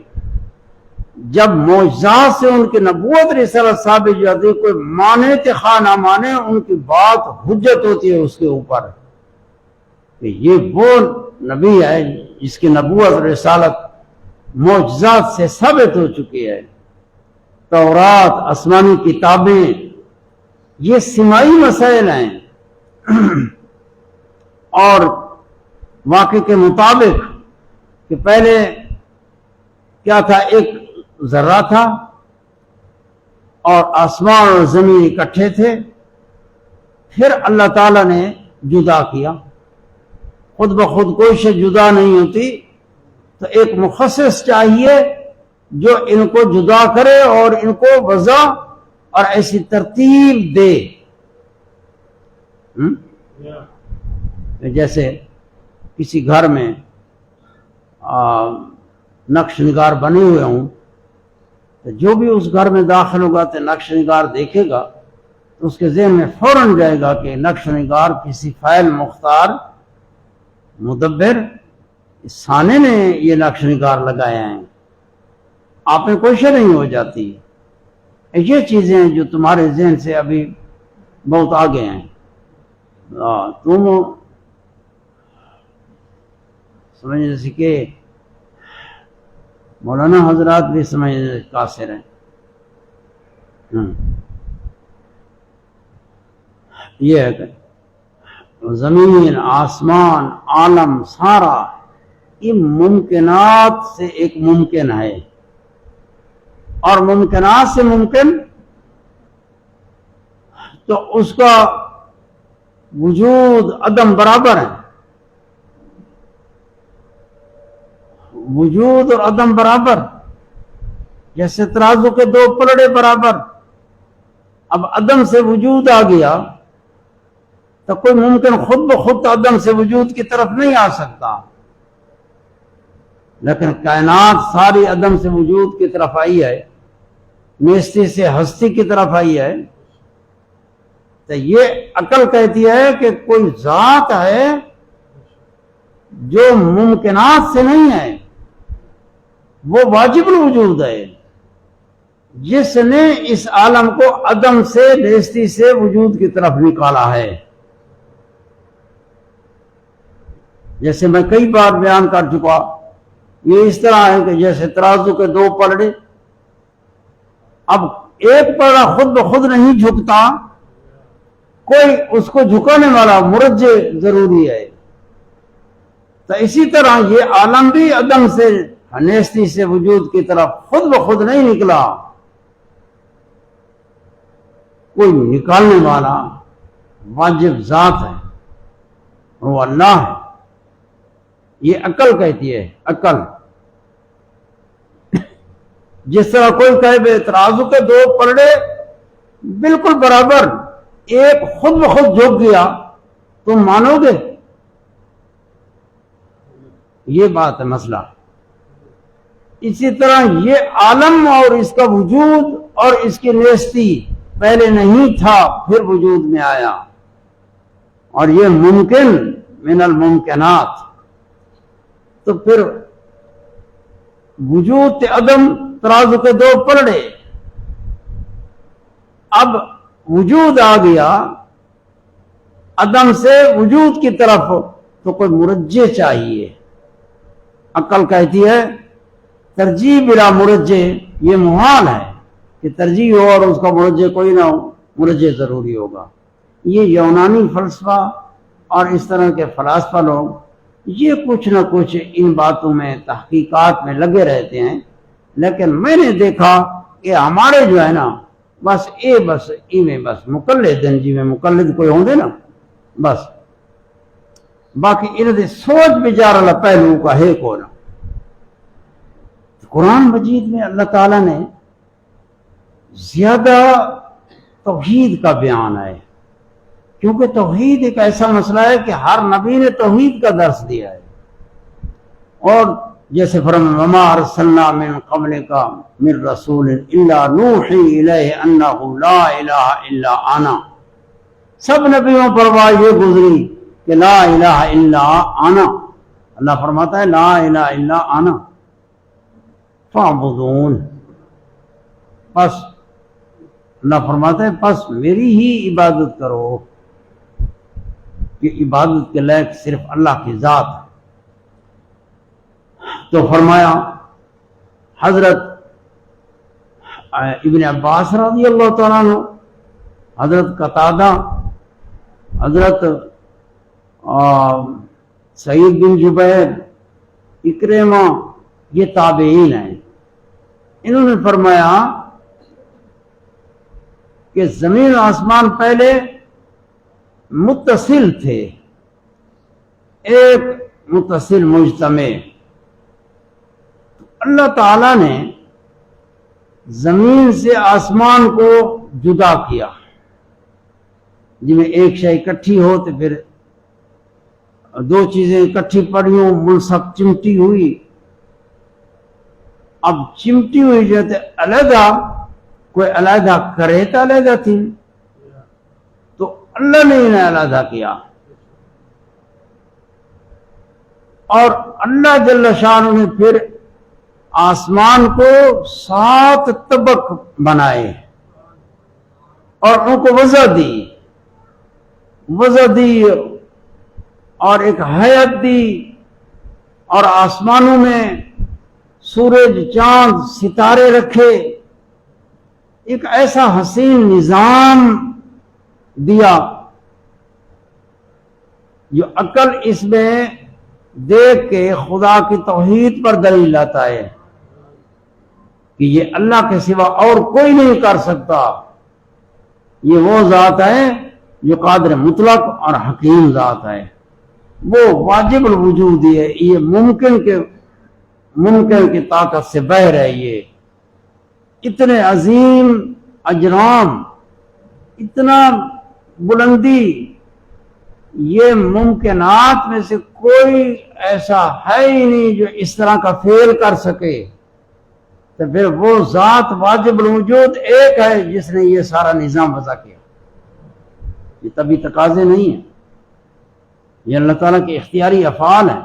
جب معجزات سے ان کی نبوت رسالت ثابت ہو جاتی، کوئی مانے تو خواہ نہ مانے، ان کی بات حجت ہوتی ہے اس کے اوپر کہ یہ وہ نبی ہے جس کی نبوت اور رسالت معجزات سے ثابت ہو چکی ہے۔ تورات، آسمانی کتابیں، یہ سمائی مسائل ہیں، اور واقع کے مطابق کہ پہلے کیا تھا، ایک ذرہ تھا اور آسمان اور زمین اکٹھے تھے، پھر اللہ تعالیٰ نے جدا کیا۔ خود بخود کوئی شے جدا نہیں ہوتی، تو ایک مخصص چاہیے جو ان کو جدا کرے اور ان کو وضع اور ایسی ترتیب دے۔ جیسے کسی گھر میں نقش نگار بنے ہوئے ہوں، تو جو بھی اس گھر میں داخل ہوگا تو نقش نگار دیکھے گا تو اس کے ذہن میں فوراً جائے گا کہ نقش نگار کسی فاعل مختار مدبر ثانی نے یہ نقش نگار لگایا ہیں، آپ میں کوئی شے نہیں ہو جاتی۔ یہ چیزیں ہیں جو تمہارے ذہن سے ابھی بہت آگے ہیں، تم سمجھنے سیکھے، مولانا حضرات بھی سمجھنے قاصر ہیں۔ یہ ہے کہ زمین، آسمان، عالم سارا یہ ممکنات سے ایک ممکن ہے، اور ممکنات سے ممکن تو اس کا وجود عدم برابر ہے، وجود اور عدم برابر، جیسے ترازو کے دو پلڑے برابر۔ اب عدم سے وجود آ گیا تو کوئی ممکن خود بخود عدم سے وجود کی طرف نہیں آ سکتا، لیکن کائنات ساری عدم سے وجود کی طرف آئی ہے، نیستی سے ہستی کی طرف آئی ہے، تو یہ عقل کہتی ہے کہ کوئی ذات ہے جو ممکنات سے نہیں ہے، وہ واجب الوجود ہے، جس نے اس عالم کو عدم سے نیستی سے وجود کی طرف نکالا ہے۔ جیسے میں کئی بار بیان کر چکا، یہ اس طرح ہے کہ جیسے ترازو کے دو پلڑے، اب ایک پلڑا خود بخود نہیں جھکتا، کوئی اس کو جھکانے والا مرجع ضروری ہے۔ تو اسی طرح یہ عالم بھی عدم سے نیستی سے وجود کی طرف خود بخود نہیں نکلا، کوئی نکالنے والا واجب ذات ہے، وہ اللہ ہے۔ یہ عقل کہتی ہے، عقل۔ جس طرح کوئی کہے بے ترازو کے دو پلڑے بالکل برابر، ایک خود بخود جھک گیا، تم مانو گے؟ یہ بات ہے مسئلہ۔ اسی طرح یہ عالم اور اس کا وجود اور اس کی نیستی پہلے نہیں تھا، پھر وجود میں آیا، اور یہ ممکن من الممکنات، تو پھر وجود عدم ترازو کے دو پلڑے، اب وجود آ گیا عدم سے وجود کی طرف، تو کوئی مرجع چاہیے۔ عقل کہتی ہے ترجیح بلا مرجع یہ محال ہے کہ ترجیح ہو اور اس کا مرجع کوئی نہ ہو، مرجع ضروری ہوگا۔ یہ یونانی فلسفہ اور اس طرح کے فلاسفہ لوگ یہ کچھ نہ کچھ ان باتوں میں تحقیقات میں لگے رہتے ہیں، لیکن میں نے دیکھا کہ ہمارے جو ہے نا بس مقلد ہیں، جی میں مقلد کوئی ہوں گے نا، بس باقی انہیں سوچ بچار اللہ پہلو کا ہے کونا۔ قرآن مجید میں اللہ تعالیٰ نے زیادہ توحید کا بیان ہے، کیونکہ توحید ایک ایسا مسئلہ ہے کہ ہر نبی نے توحید کا درس دیا ہے۔ اور جیسے فرمایا وما ارسلنا من قبلک من رسول الا نوحی الیہ انہ لا الہ الا انا، سب نبیوں پر یہ گزری کہ لا الہ الا انا، اللہ فرماتا ہے لا الہ الا انا فاعبدون، پس اللہ فرماتا ہے پس میری ہی عبادت کرو، کہ عبادت کے لائق صرف اللہ کی ذات ہے۔ تو فرمایا حضرت ابن عباس رضی اللہ تعالیٰ عنہ، حضرت قتادہ، حضرت سعید بن جبیر، اکرمہ، یہ تابعین ہیں، انہوں نے فرمایا کہ زمین و آسمان پہلے متصل تھے، ایک متصل مجتمع، اللہ تعالیٰ نے زمین سے آسمان کو جدا کیا، جن میں ایک شے اکٹھی ہو تو پھر دو چیزیں اکٹھی پڑی ہوں، ملصق چمٹی ہوئی، اب چمٹی ہوئی جو ہے علیحدہ کوئی علیحدہ کرے تو علیحدہ تھی، تو اللہ نے انہیں علیحدہ کیا، اور اللہ جل شانہ نے پھر آسمان کو 7 طبق بنائے اور ان کو وضع دی اور ایک حیت دی، اور آسمانوں میں سورج، چاند، ستارے رکھے، ایک ایسا حسین نظام دیا جو عقل اس میں دیکھ کے خدا کی توحید پر دلیل لاتا ہے کہ یہ اللہ کے سوا اور کوئی نہیں کر سکتا، یہ وہ ذات ہے جو قادر مطلق اور حکیم ذات ہے، وہ واجب الوجود ہے، یہ ممکن کی طاقت سے بہر ہے، یہ اتنے عظیم اجرام، اتنا بلندی، یہ ممکنات میں سے کوئی ایسا ہے ہی نہیں جو اس طرح کا فعل کر سکے، تو پھر وہ ذات واجب الوجود ایک ہے جس نے یہ سارا نظام وضع کیا۔ یہ طبی تقاضے نہیں ہیں، یہ اللہ تعالیٰ کے اختیاری افعال ہیں۔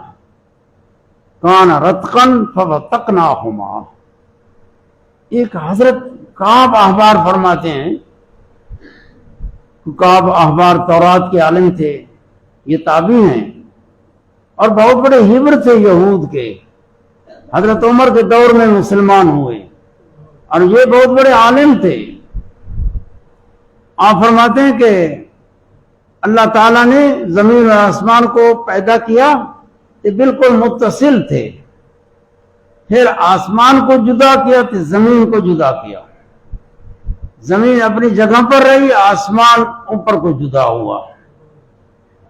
کان رتقن ففتقناہما، ایک حضرت کعب احبار فرماتے ہیں، کعب احبار تورات کے عالم تھے، یہ تابعی ہیں اور بہت بڑے حبر تھے یہود کے، حضرت عمر کے دور میں مسلمان ہوئے اور یہ بہت بڑے عالم تھے۔ آپ فرماتے ہیں کہ اللہ تعالیٰ نے زمین اور آسمان کو پیدا کیا، یہ بالکل متصل تھے، پھر آسمان کو جدا کیا تو زمین کو جدا کیا، زمین اپنی جگہ پر رہی، آسمان اوپر کو جدا ہوا،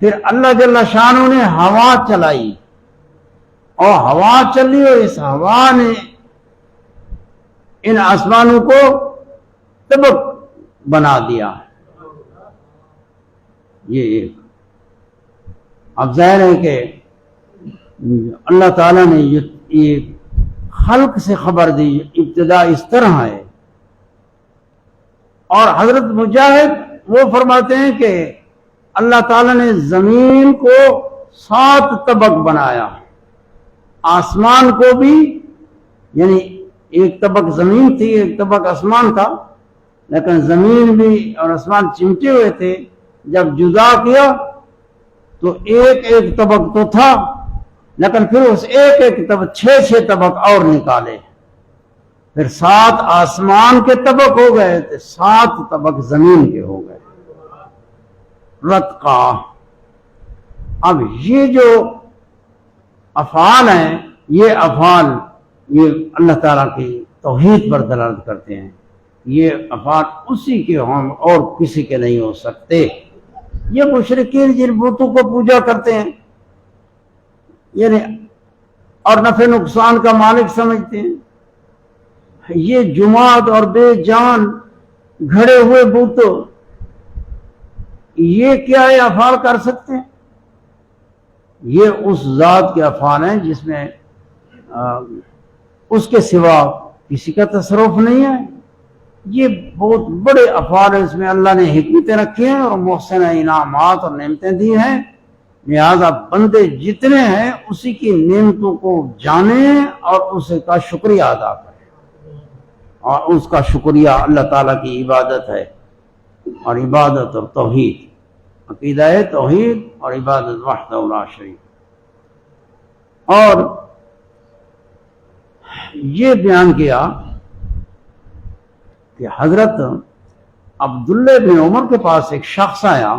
پھر اللہ جل شانہ نے ہوا چلائی اور ہوا چلی اور اس ہوا نے ان آسمانوں کو طبق بنا دیا۔ یہ ایک اب ظاہر ہے کہ اللہ تعالیٰ نے یہ خلق سے خبر دی، ابتدا اس طرح ہے۔ اور حضرت مجاہد وہ فرماتے ہیں کہ اللہ تعالیٰ نے زمین کو 7 طبق بنایا، آسمان کو بھی، یعنی ایک طبق زمین تھی ایک طبق آسمان تھا، لیکن زمین بھی اور آسمان چمٹے ہوئے تھے، جب جدا کیا تو ایک طبق تو تھا، لیکن پھر اس ایک طبق 6 طبق اور نکالے، پھر 7 آسمان کے طبق ہو گئے تو 7 طبق زمین کے ہو گئے۔ رتقا، اب یہ جو افعال ہیں، یہ افعال یہ اللہ تعالیٰ کی توحید پر دلالت کرتے ہیں، یہ افعال اسی کے ہوں اور کسی کے نہیں ہو سکتے۔ یہ مشرکین جن بتوں کو پوجا کرتے ہیں یعنی اور نفع نقصان کا مالک سمجھتے ہیں، یہ جماعت اور بے جان گھڑے ہوئے بت یہ کیا ہے افعال کر سکتے ہیں؟ یہ اس ذات کے افعال ہیں جس میں اس کے سوا کسی کا تصرف نہیں ہے۔ یہ بہت بڑے افعال ہیں، اس میں اللہ نے حکمتیں رکھی ہیں اور محسن انعامات اور نعمتیں دی ہیں، لہذا بندے جتنے ہیں اسی کی نعمتوں کو جانیں اور اس کا شکریہ ادا کریں، اور اس کا شکریہ اللہ تعالیٰ کی عبادت ہے، اور عبادت اور توحید، عقیدہ توحید اور عبادت وحدہ لا شریک۔ اور یہ بیان کیا کہ حضرت عبداللہ بن عمر کے پاس ایک شخص آیا،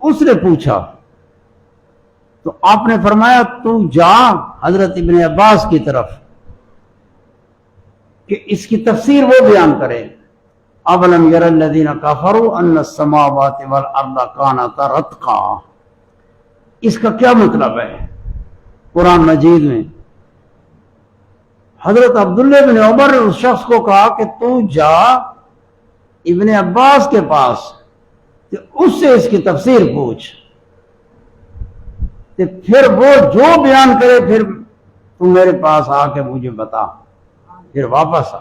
اس نے پوچھا تو آپ نے فرمایا تو جا حضرت ابن عباس کی طرف کہ اس کی تفسیر وہ بیان کرے۔ اولم یر الذین کفروا ان السماوات والارض کانتا رتقا، اس کا کیا مطلب ہے قرآن مجید میں؟ حضرت عبداللہ بن عمر نے اس شخص کو کہا کہ تو جا ابن عباس کے پاس، اس سے اس کی تفسیر پوچھ، پھر وہ جو بیان کرے پھر تم میرے پاس آ کے مجھے بتا، پھر واپس آ۔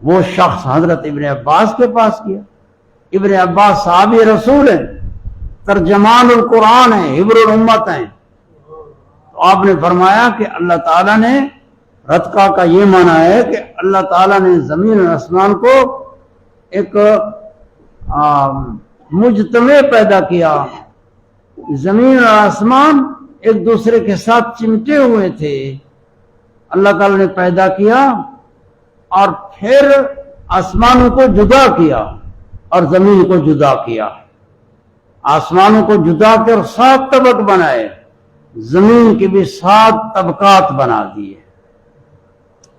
وہ شخص حضرت ابن عباس کے پاس کیا۔ ابن عباس صحابی رسول ہیں، ترجمان القرآن ہیں، حبر الامت ہیں، تو آپ نے فرمایا کہ اللہ تعالیٰ نے رتقا کا یہ معنی ہے کہ اللہ تعالیٰ نے زمین اور آسمان کو ایک مجتمع پیدا کیا، زمین اور آسمان ایک دوسرے کے ساتھ چمٹے ہوئے تھے، اللہ تعالیٰ نے پیدا کیا اور پھر آسمانوں کو جدا کیا اور زمین کو جدا کیا، آسمانوں کو جدا کر 7 طبق بنائے، زمین کے بھی 7 طبقات بنا دیے۔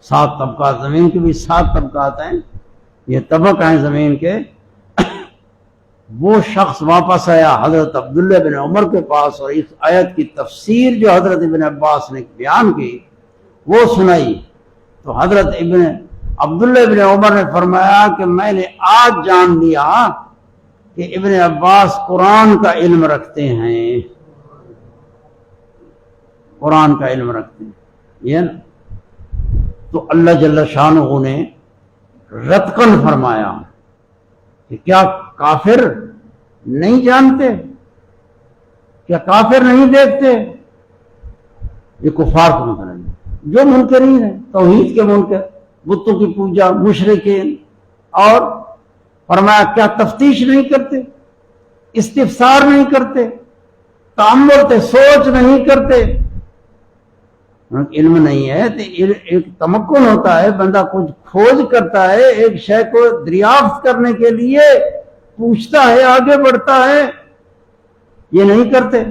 7 طبقات، زمین کے بھی 7 طبقات ہیں، یہ طبق ہیں زمین کے۔ وہ شخص واپس آیا حضرت عبداللہ بن عمر کے پاس، اور اس آیت کی تفسیر جو حضرت ابن عباس نے بیان کی وہ سنائی، تو حضرت عبداللہ بن عمر نے فرمایا کہ میں نے آج جان لیا کہ ابن عباس قرآن کا علم رکھتے ہیں، قرآن کا علم رکھتے ہیں، یہ نا۔ تو اللہ جل شانہ نے رتقن فرمایا کہ کیا کافر نہیں جانتے، کیا کافر نہیں دیکھتے؟ یہ کفار کو منکر ہیں، جو منکرین ہیں، توحید کے منکر، بتوں کی پوجا، مشرکین، اور فرمایا کیا تفتیش نہیں کرتے، استفسار نہیں کرتے، تأمل تے سوچ نہیں کرتے؟ علم نہیں ہے تو ایک تمکن ہوتا ہے، بندہ کچھ کھوج کرتا ہے، ایک شے کو دریافت کرنے کے لیے پوچھتا ہے، آگے بڑھتا ہے۔ یہ نہیں کرتے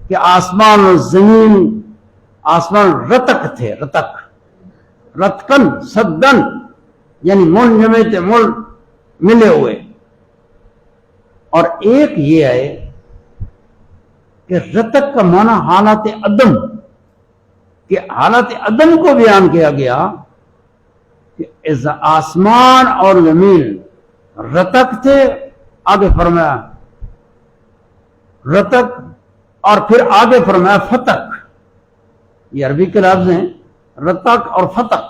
کہ آسمان اور زمین، آسمان رتق تھے، رتق، رتقن، صدن، یعنی منجمے تھے، ملے ہوئے۔ اور ایک یہ ہے کہ رتق کا معنی حالت عدم، کہ حالت عدم کو بیان کیا گیا کہ آسمان اور زمین رتق تھے، آگے فرمایا رتق، اور پھر آگے فرمایا فتق۔ یہ عربی کے لفظ ہیں، رتق اور فتق۔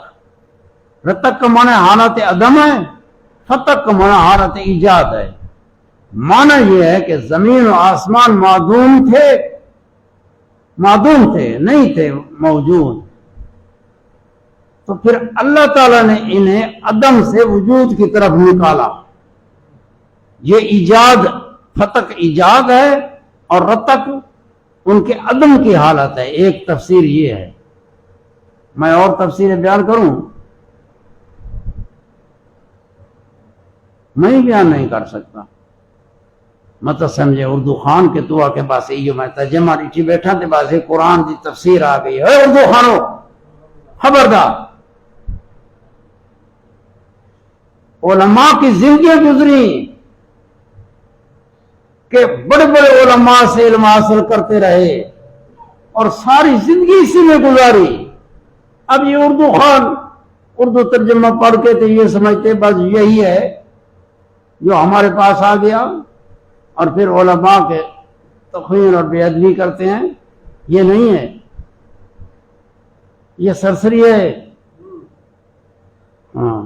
رتق کا معنی حالت عدم ہے، فتق کا معنی حالت ایجاد ہے۔ معنی یہ ہے کہ زمین و آسمان معدوم تھے، معدوم تھے، نہیں تھے موجود، تو پھر اللہ تعالیٰ نے انہیں عدم سے وجود کی طرف نکالا۔ یہ ایجاد، فتق ایجاد ہے، اور رتق ان کے عدم کی حالت ہے۔ ایک تفسیر یہ ہے، میں اور تفسیریں بیان کروں، میں بیان نہیں کر سکتا، مت سمجھے اردو خان کے تو کے پاس یہ میں ترجمہ ریٹھی بیٹھا تے پاس قرآن دی تفسیر آ گئی ہے۔ اردو خانوں خبردار، علماء کی زندگیاں گزری کہ بڑے بڑے علماء سے علم حاصل کرتے رہے اور ساری زندگی اسی میں گزاری۔ اب یہ اردو خان اردو ترجمہ پڑھ کے تو یہ سمجھتے بس یہی ہے جو ہمارے پاس آ گیا، اور پھر علماء کے تخوین اور بے ادبی کرتے ہیں۔ یہ نہیں ہے، یہ سرسری ہے۔ ہاں،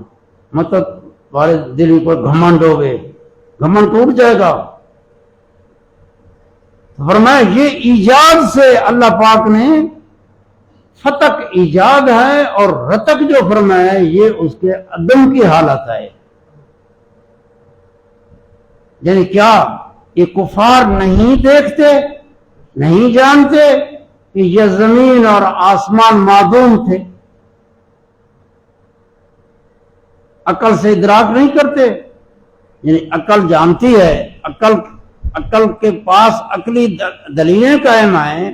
مطلب تمہارے دل میں کوئی گھمنڈ ہوگے، گھمنڈ ٹوٹ جائے گا۔ فرمایا یہ ایجاد سے اللہ پاک نے، فتق ایجاد ہے، اور رتق جو فرمایا یہ اس کے عدم کی حالت ہے۔ یعنی کیا یہ کفار نہیں دیکھتے، نہیں جانتے کہ یہ زمین اور آسمان معدوم تھے؟ عقل سے ادراک نہیں کرتے؟ یعنی عقل جانتی ہے، عقل کے پاس عقلی دلیلیں قائم ہیں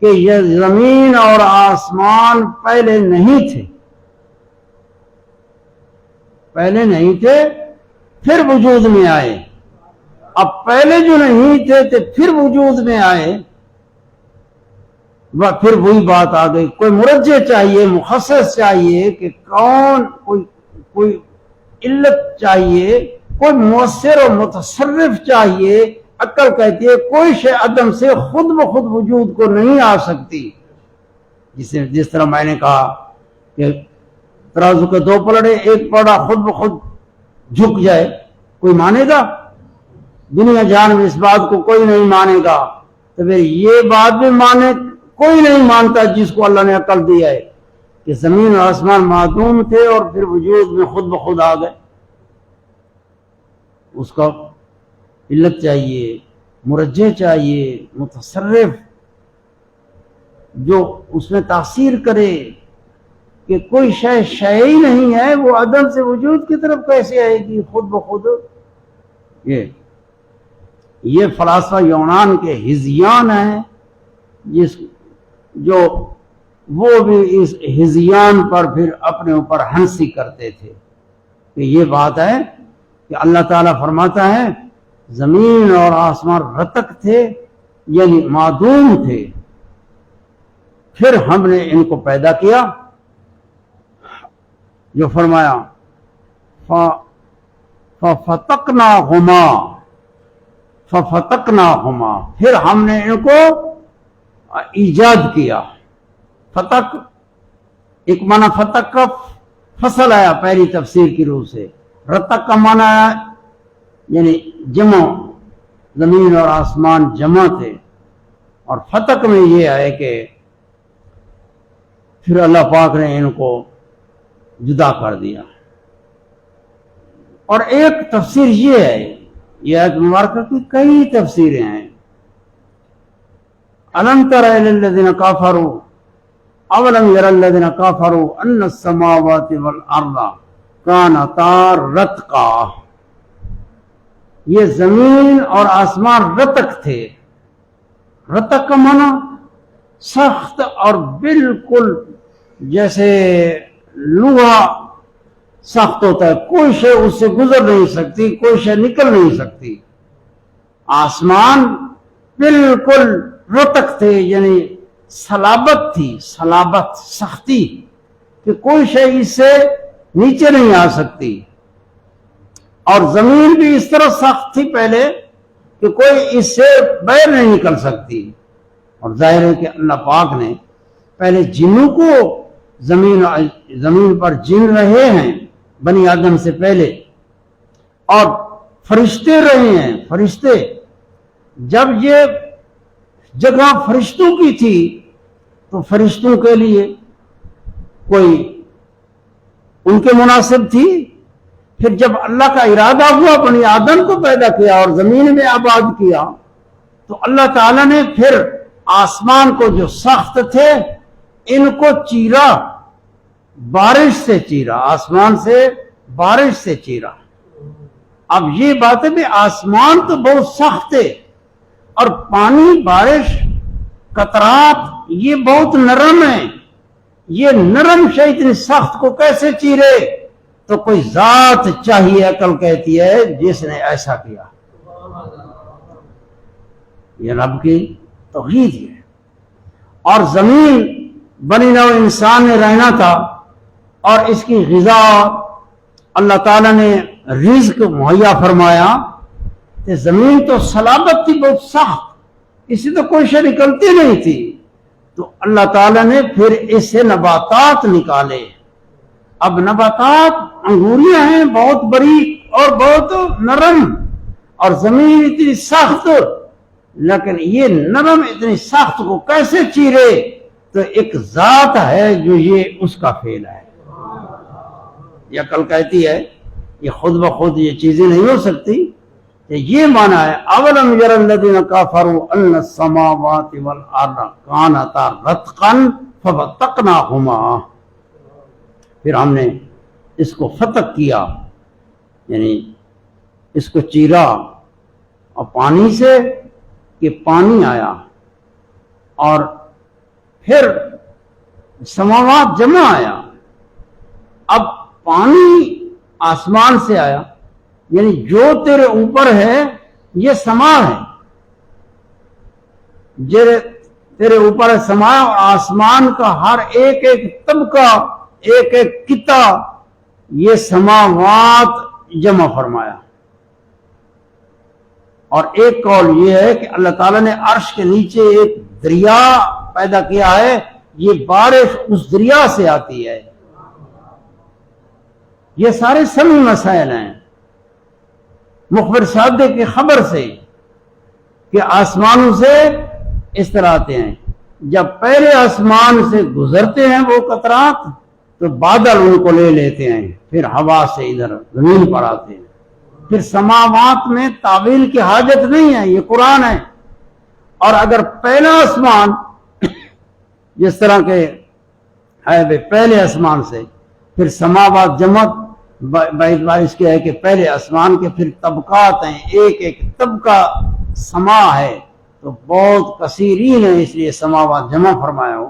کہ یہ زمین اور آسمان پہلے نہیں تھے، پہلے نہیں تھے، پھر وجود میں آئے۔ اب پہلے جو نہیں تھے تو پھر وجود میں آئے، پھر وہی بات آ گئی۔ کوئی مرجع چاہیے، مخصص چاہیے کہ کون، کوئی علت چاہیے، کوئی مؤثر اور متصرف چاہیے۔ عقل کہتی ہے کوئی شے عدم سے خود بخود وجود کو نہیں آ سکتی۔ جس طرح میں نے کہا کہ ترازو کے 2 پلڑے، ایک پلڑا خود بخود جھک جائے، کوئی مانے گا؟ دنیا جان میں اس بات کو کوئی نہیں مانے گا، تو پھر یہ بات بھی مانے کوئی نہیں مانتا جس کو اللہ نے عقل دی ہے کہ زمین اور آسمان معدوم تھے اور پھر وجود میں خود بخود آ گئے۔ اس کا علت چاہیے، مرجع چاہیے، متصرف جو اس میں تاثیر کرے کہ کوئی شے ہی نہیں ہے، وہ عدم سے وجود کی طرف کیسے آئے گی خود بخود؟ یہ یہ فلاسفہ یونان کے ہزیان ہیں، جو وہ بھی اس ہزیان پر پھر اپنے اوپر ہنسی کرتے تھے کہ یہ بات ہے کہ اللہ تعالیٰ فرماتا ہے زمین اور آسمان رتق تھے، یعنی معدوم تھے، پھر ہم نے ان کو پیدا کیا، جو فرمایا ففتقناہما، پھر ہم نے ان کو ایجاد کیا۔ فتق ایک معنی فتق کا فصل آیا پہلی تفسیر کی روح سے، رتق کا معنی آیا یعنی جمع، زمین اور آسمان جمع تھے، اور فتق میں یہ ہے کہ پھر اللہ پاک نے ان کو جدا کر دیا۔ اور ایک تفسیر یہ ہے، یہ آیت مبارکہ کی کئی تفسیریں ہیں۔ أَلَمْ تَرَ إِلَى الَّذِينَ كَفَرُوا أَوَلَمْ يَرَ الَّذِينَ كَفَرُوا أَنَّ السَّمَاوَاتِ وَالْأَرْضَ كَانَتَا رَتْقًا، یہ زمین اور آسمان رتق تھے۔ رتق کا معنی سخت اور بالکل جیسے لوہا سخت ہوتا ہے، کوئی شے اس سے گزر نہیں سکتی، کوئی شے نکل نہیں سکتی۔ آسمان بالکل رتق تھے، یعنی صلابت تھی، صلابت سختی کہ کوئی شے اس سے نیچے نہیں آ سکتی، اور زمین بھی اس طرح سخت تھی پہلے کہ کوئی اس سے باہر نہیں نکل سکتی۔ اور ظاہر ہے کہ اللہ پاک نے پہلے جنوں کو زمین پر جن رہے ہیں بنی آدم سے پہلے، اور فرشتے رہے ہیں۔ فرشتے جب یہ جگہ فرشتوں کی تھی تو فرشتوں کے لیے کوئی ان کے مناسب تھی، پھر جب اللہ کا ارادہ ہوا بنی آدم کو پیدا کیا اور زمین میں آباد کیا تو اللہ تعالیٰ نے پھر آسمان کو جو سخت تھے ان کو چیرا، بارش سے چیرا، آسمان سے بارش سے چیرا۔ اب یہ بات ہے کہ آسمان تو بہت سخت ہے، اور پانی، بارش، قطرات یہ بہت نرم ہے، یہ نرم شے اتنی سخت کو کیسے چیرے؟ تو کوئی ذات چاہیے، عقل کہتی ہے، جس نے ایسا کیا۔ یہ رب کی توحید ہے۔ اور زمین بنی نوع انسان نے رہنا تھا، اور اس کی غذا اللہ تعالیٰ نے رزق مہیا فرمایا، کہ زمین تو صلابت تھی بہت سخت، اس سے تو کوئی شے نکلتی نہیں تھی، تو اللہ تعالیٰ نے پھر اس سے نباتات نکالے۔ اب نباتات انگوریاں ہیں بہت بڑی اور بہت نرم، اور زمین اتنی سخت، لیکن یہ نرم اتنی سخت کو کیسے چیرے؟ تو ایک ذات ہے جو یہ اس کا فعل ہے۔ یہ عقل کہتی ہے یہ خود بخود یہ چیزیں نہیں ہو سکتی، کہ یہ معنی ہے اولم یر الذین کفروا ان السماوات والارض کانتا رتقا ففتقناہما، پھر ہم نے اس کو فتق کیا، یعنی اس کو چیرا، اور پانی سے کہ پانی آیا، اور پھر سماوات جمع آیا۔ اب پانی آسمان سے آیا، یعنی جو تیرے اوپر ہے یہ سما ہے، تیرے اوپر ہے سما، اور آسمان کا ہر ایک ایک طبقہ، ایک ایک قطع، یہ سماوات جمع فرمایا۔ اور ایک قول یہ ہے کہ اللہ تعالیٰ نے عرش کے نیچے ایک دریا پیدا کیا ہے، یہ بارش اس دریا سے آتی ہے۔ یہ سارے سمی مسائل ہیں مخبر صادق کی خبر سے، کہ آسمانوں سے اس طرح آتے ہیں، جب پہلے آسمان سے گزرتے ہیں وہ قطرات تو بادل ان کو لے لیتے ہیں، پھر ہوا سے ادھر زمین پر آتے ہیں۔ پھر سماوات میں تعویل کی حاجت نہیں ہے، یہ قرآن ہے۔ اور اگر پہلا آسمان جس طرح کے ہے پہلے آسمان سے، پھر سماوات جمع باعث کے ہے کہ پہلے آسمان کے پھر طبقات ہیں، ایک ایک طبقہ سما ہے تو بہت کثیرین ہے، اس لیے سماوات جمع فرمایا ہو،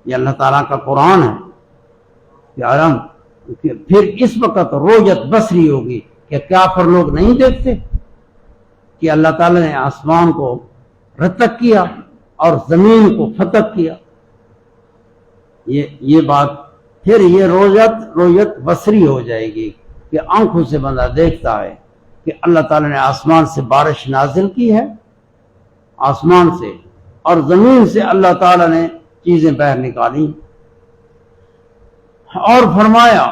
یہ اللہ تعالیٰ کا قرآن ہے کہ عالم پھر اس وقت رویت بصری ہوگی کہ کافر لوگ نہیں دیکھتے کہ اللہ تعالیٰ نے آسمان کو رتق کیا اور زمین کو فتق کیا. یہ بات پھر یہ رویت بصری ہو جائے گی کہ آنکھوں سے بندہ دیکھتا ہے کہ اللہ تعالیٰ نے آسمان سے بارش نازل کی ہے، آسمان سے اور زمین سے اللہ تعالیٰ نے چیزیں باہر نکالی. اور فرمایا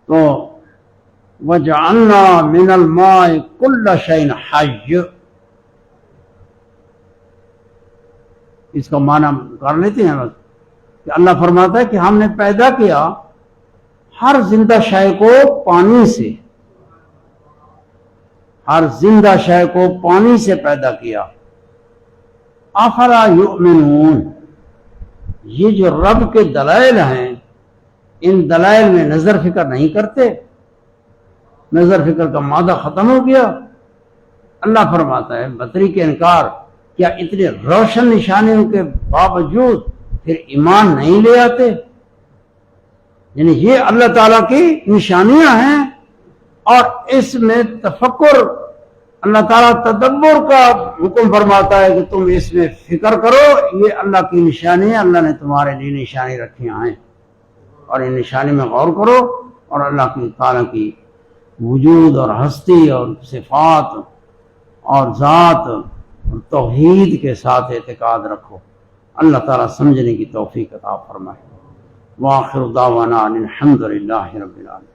تو وَجَعَلْنَا مِنَ الْمَاءِ كُلَّ شَيْءٍ حَيٍّ، اس کا معنی کر لیتے ہیں کہ اللہ فرماتا ہے کہ ہم نے پیدا کیا ہر زندہ شے کو پانی سے، ہر زندہ شے کو پانی سے پیدا کیا. افلا یؤمنون، یہ جو رب کے دلائل ہیں ان دلائل میں نظر فکر نہیں کرتے؟ نظر فکر کا مادہ ختم ہو گیا. اللہ فرماتا ہے بطری کے انکار، کیا اتنے روشن نشانیوں کے باوجود پھر ایمان نہیں لے آتے؟ یعنی یہ اللہ تعالیٰ کی نشانیاں ہیں اور اس میں تفکر، اللہ تعالیٰ تدبر کا حکم فرماتا ہے کہ تم اس میں فکر کرو، یہ اللہ کی نشانی ہے، اللہ نے تمہارے لیے نشانی رکھی ہیں اور ان نشانی میں غور کرو اور اللہ کی تعالیٰ کی وجود اور ہستی اور صفات اور ذات اور توحید کے ساتھ اعتقاد رکھو. اللہ تعالیٰ سمجھنے کی توفیق عطا فرمائے. وآخر دعوانا الحمد للہ رب العالمین.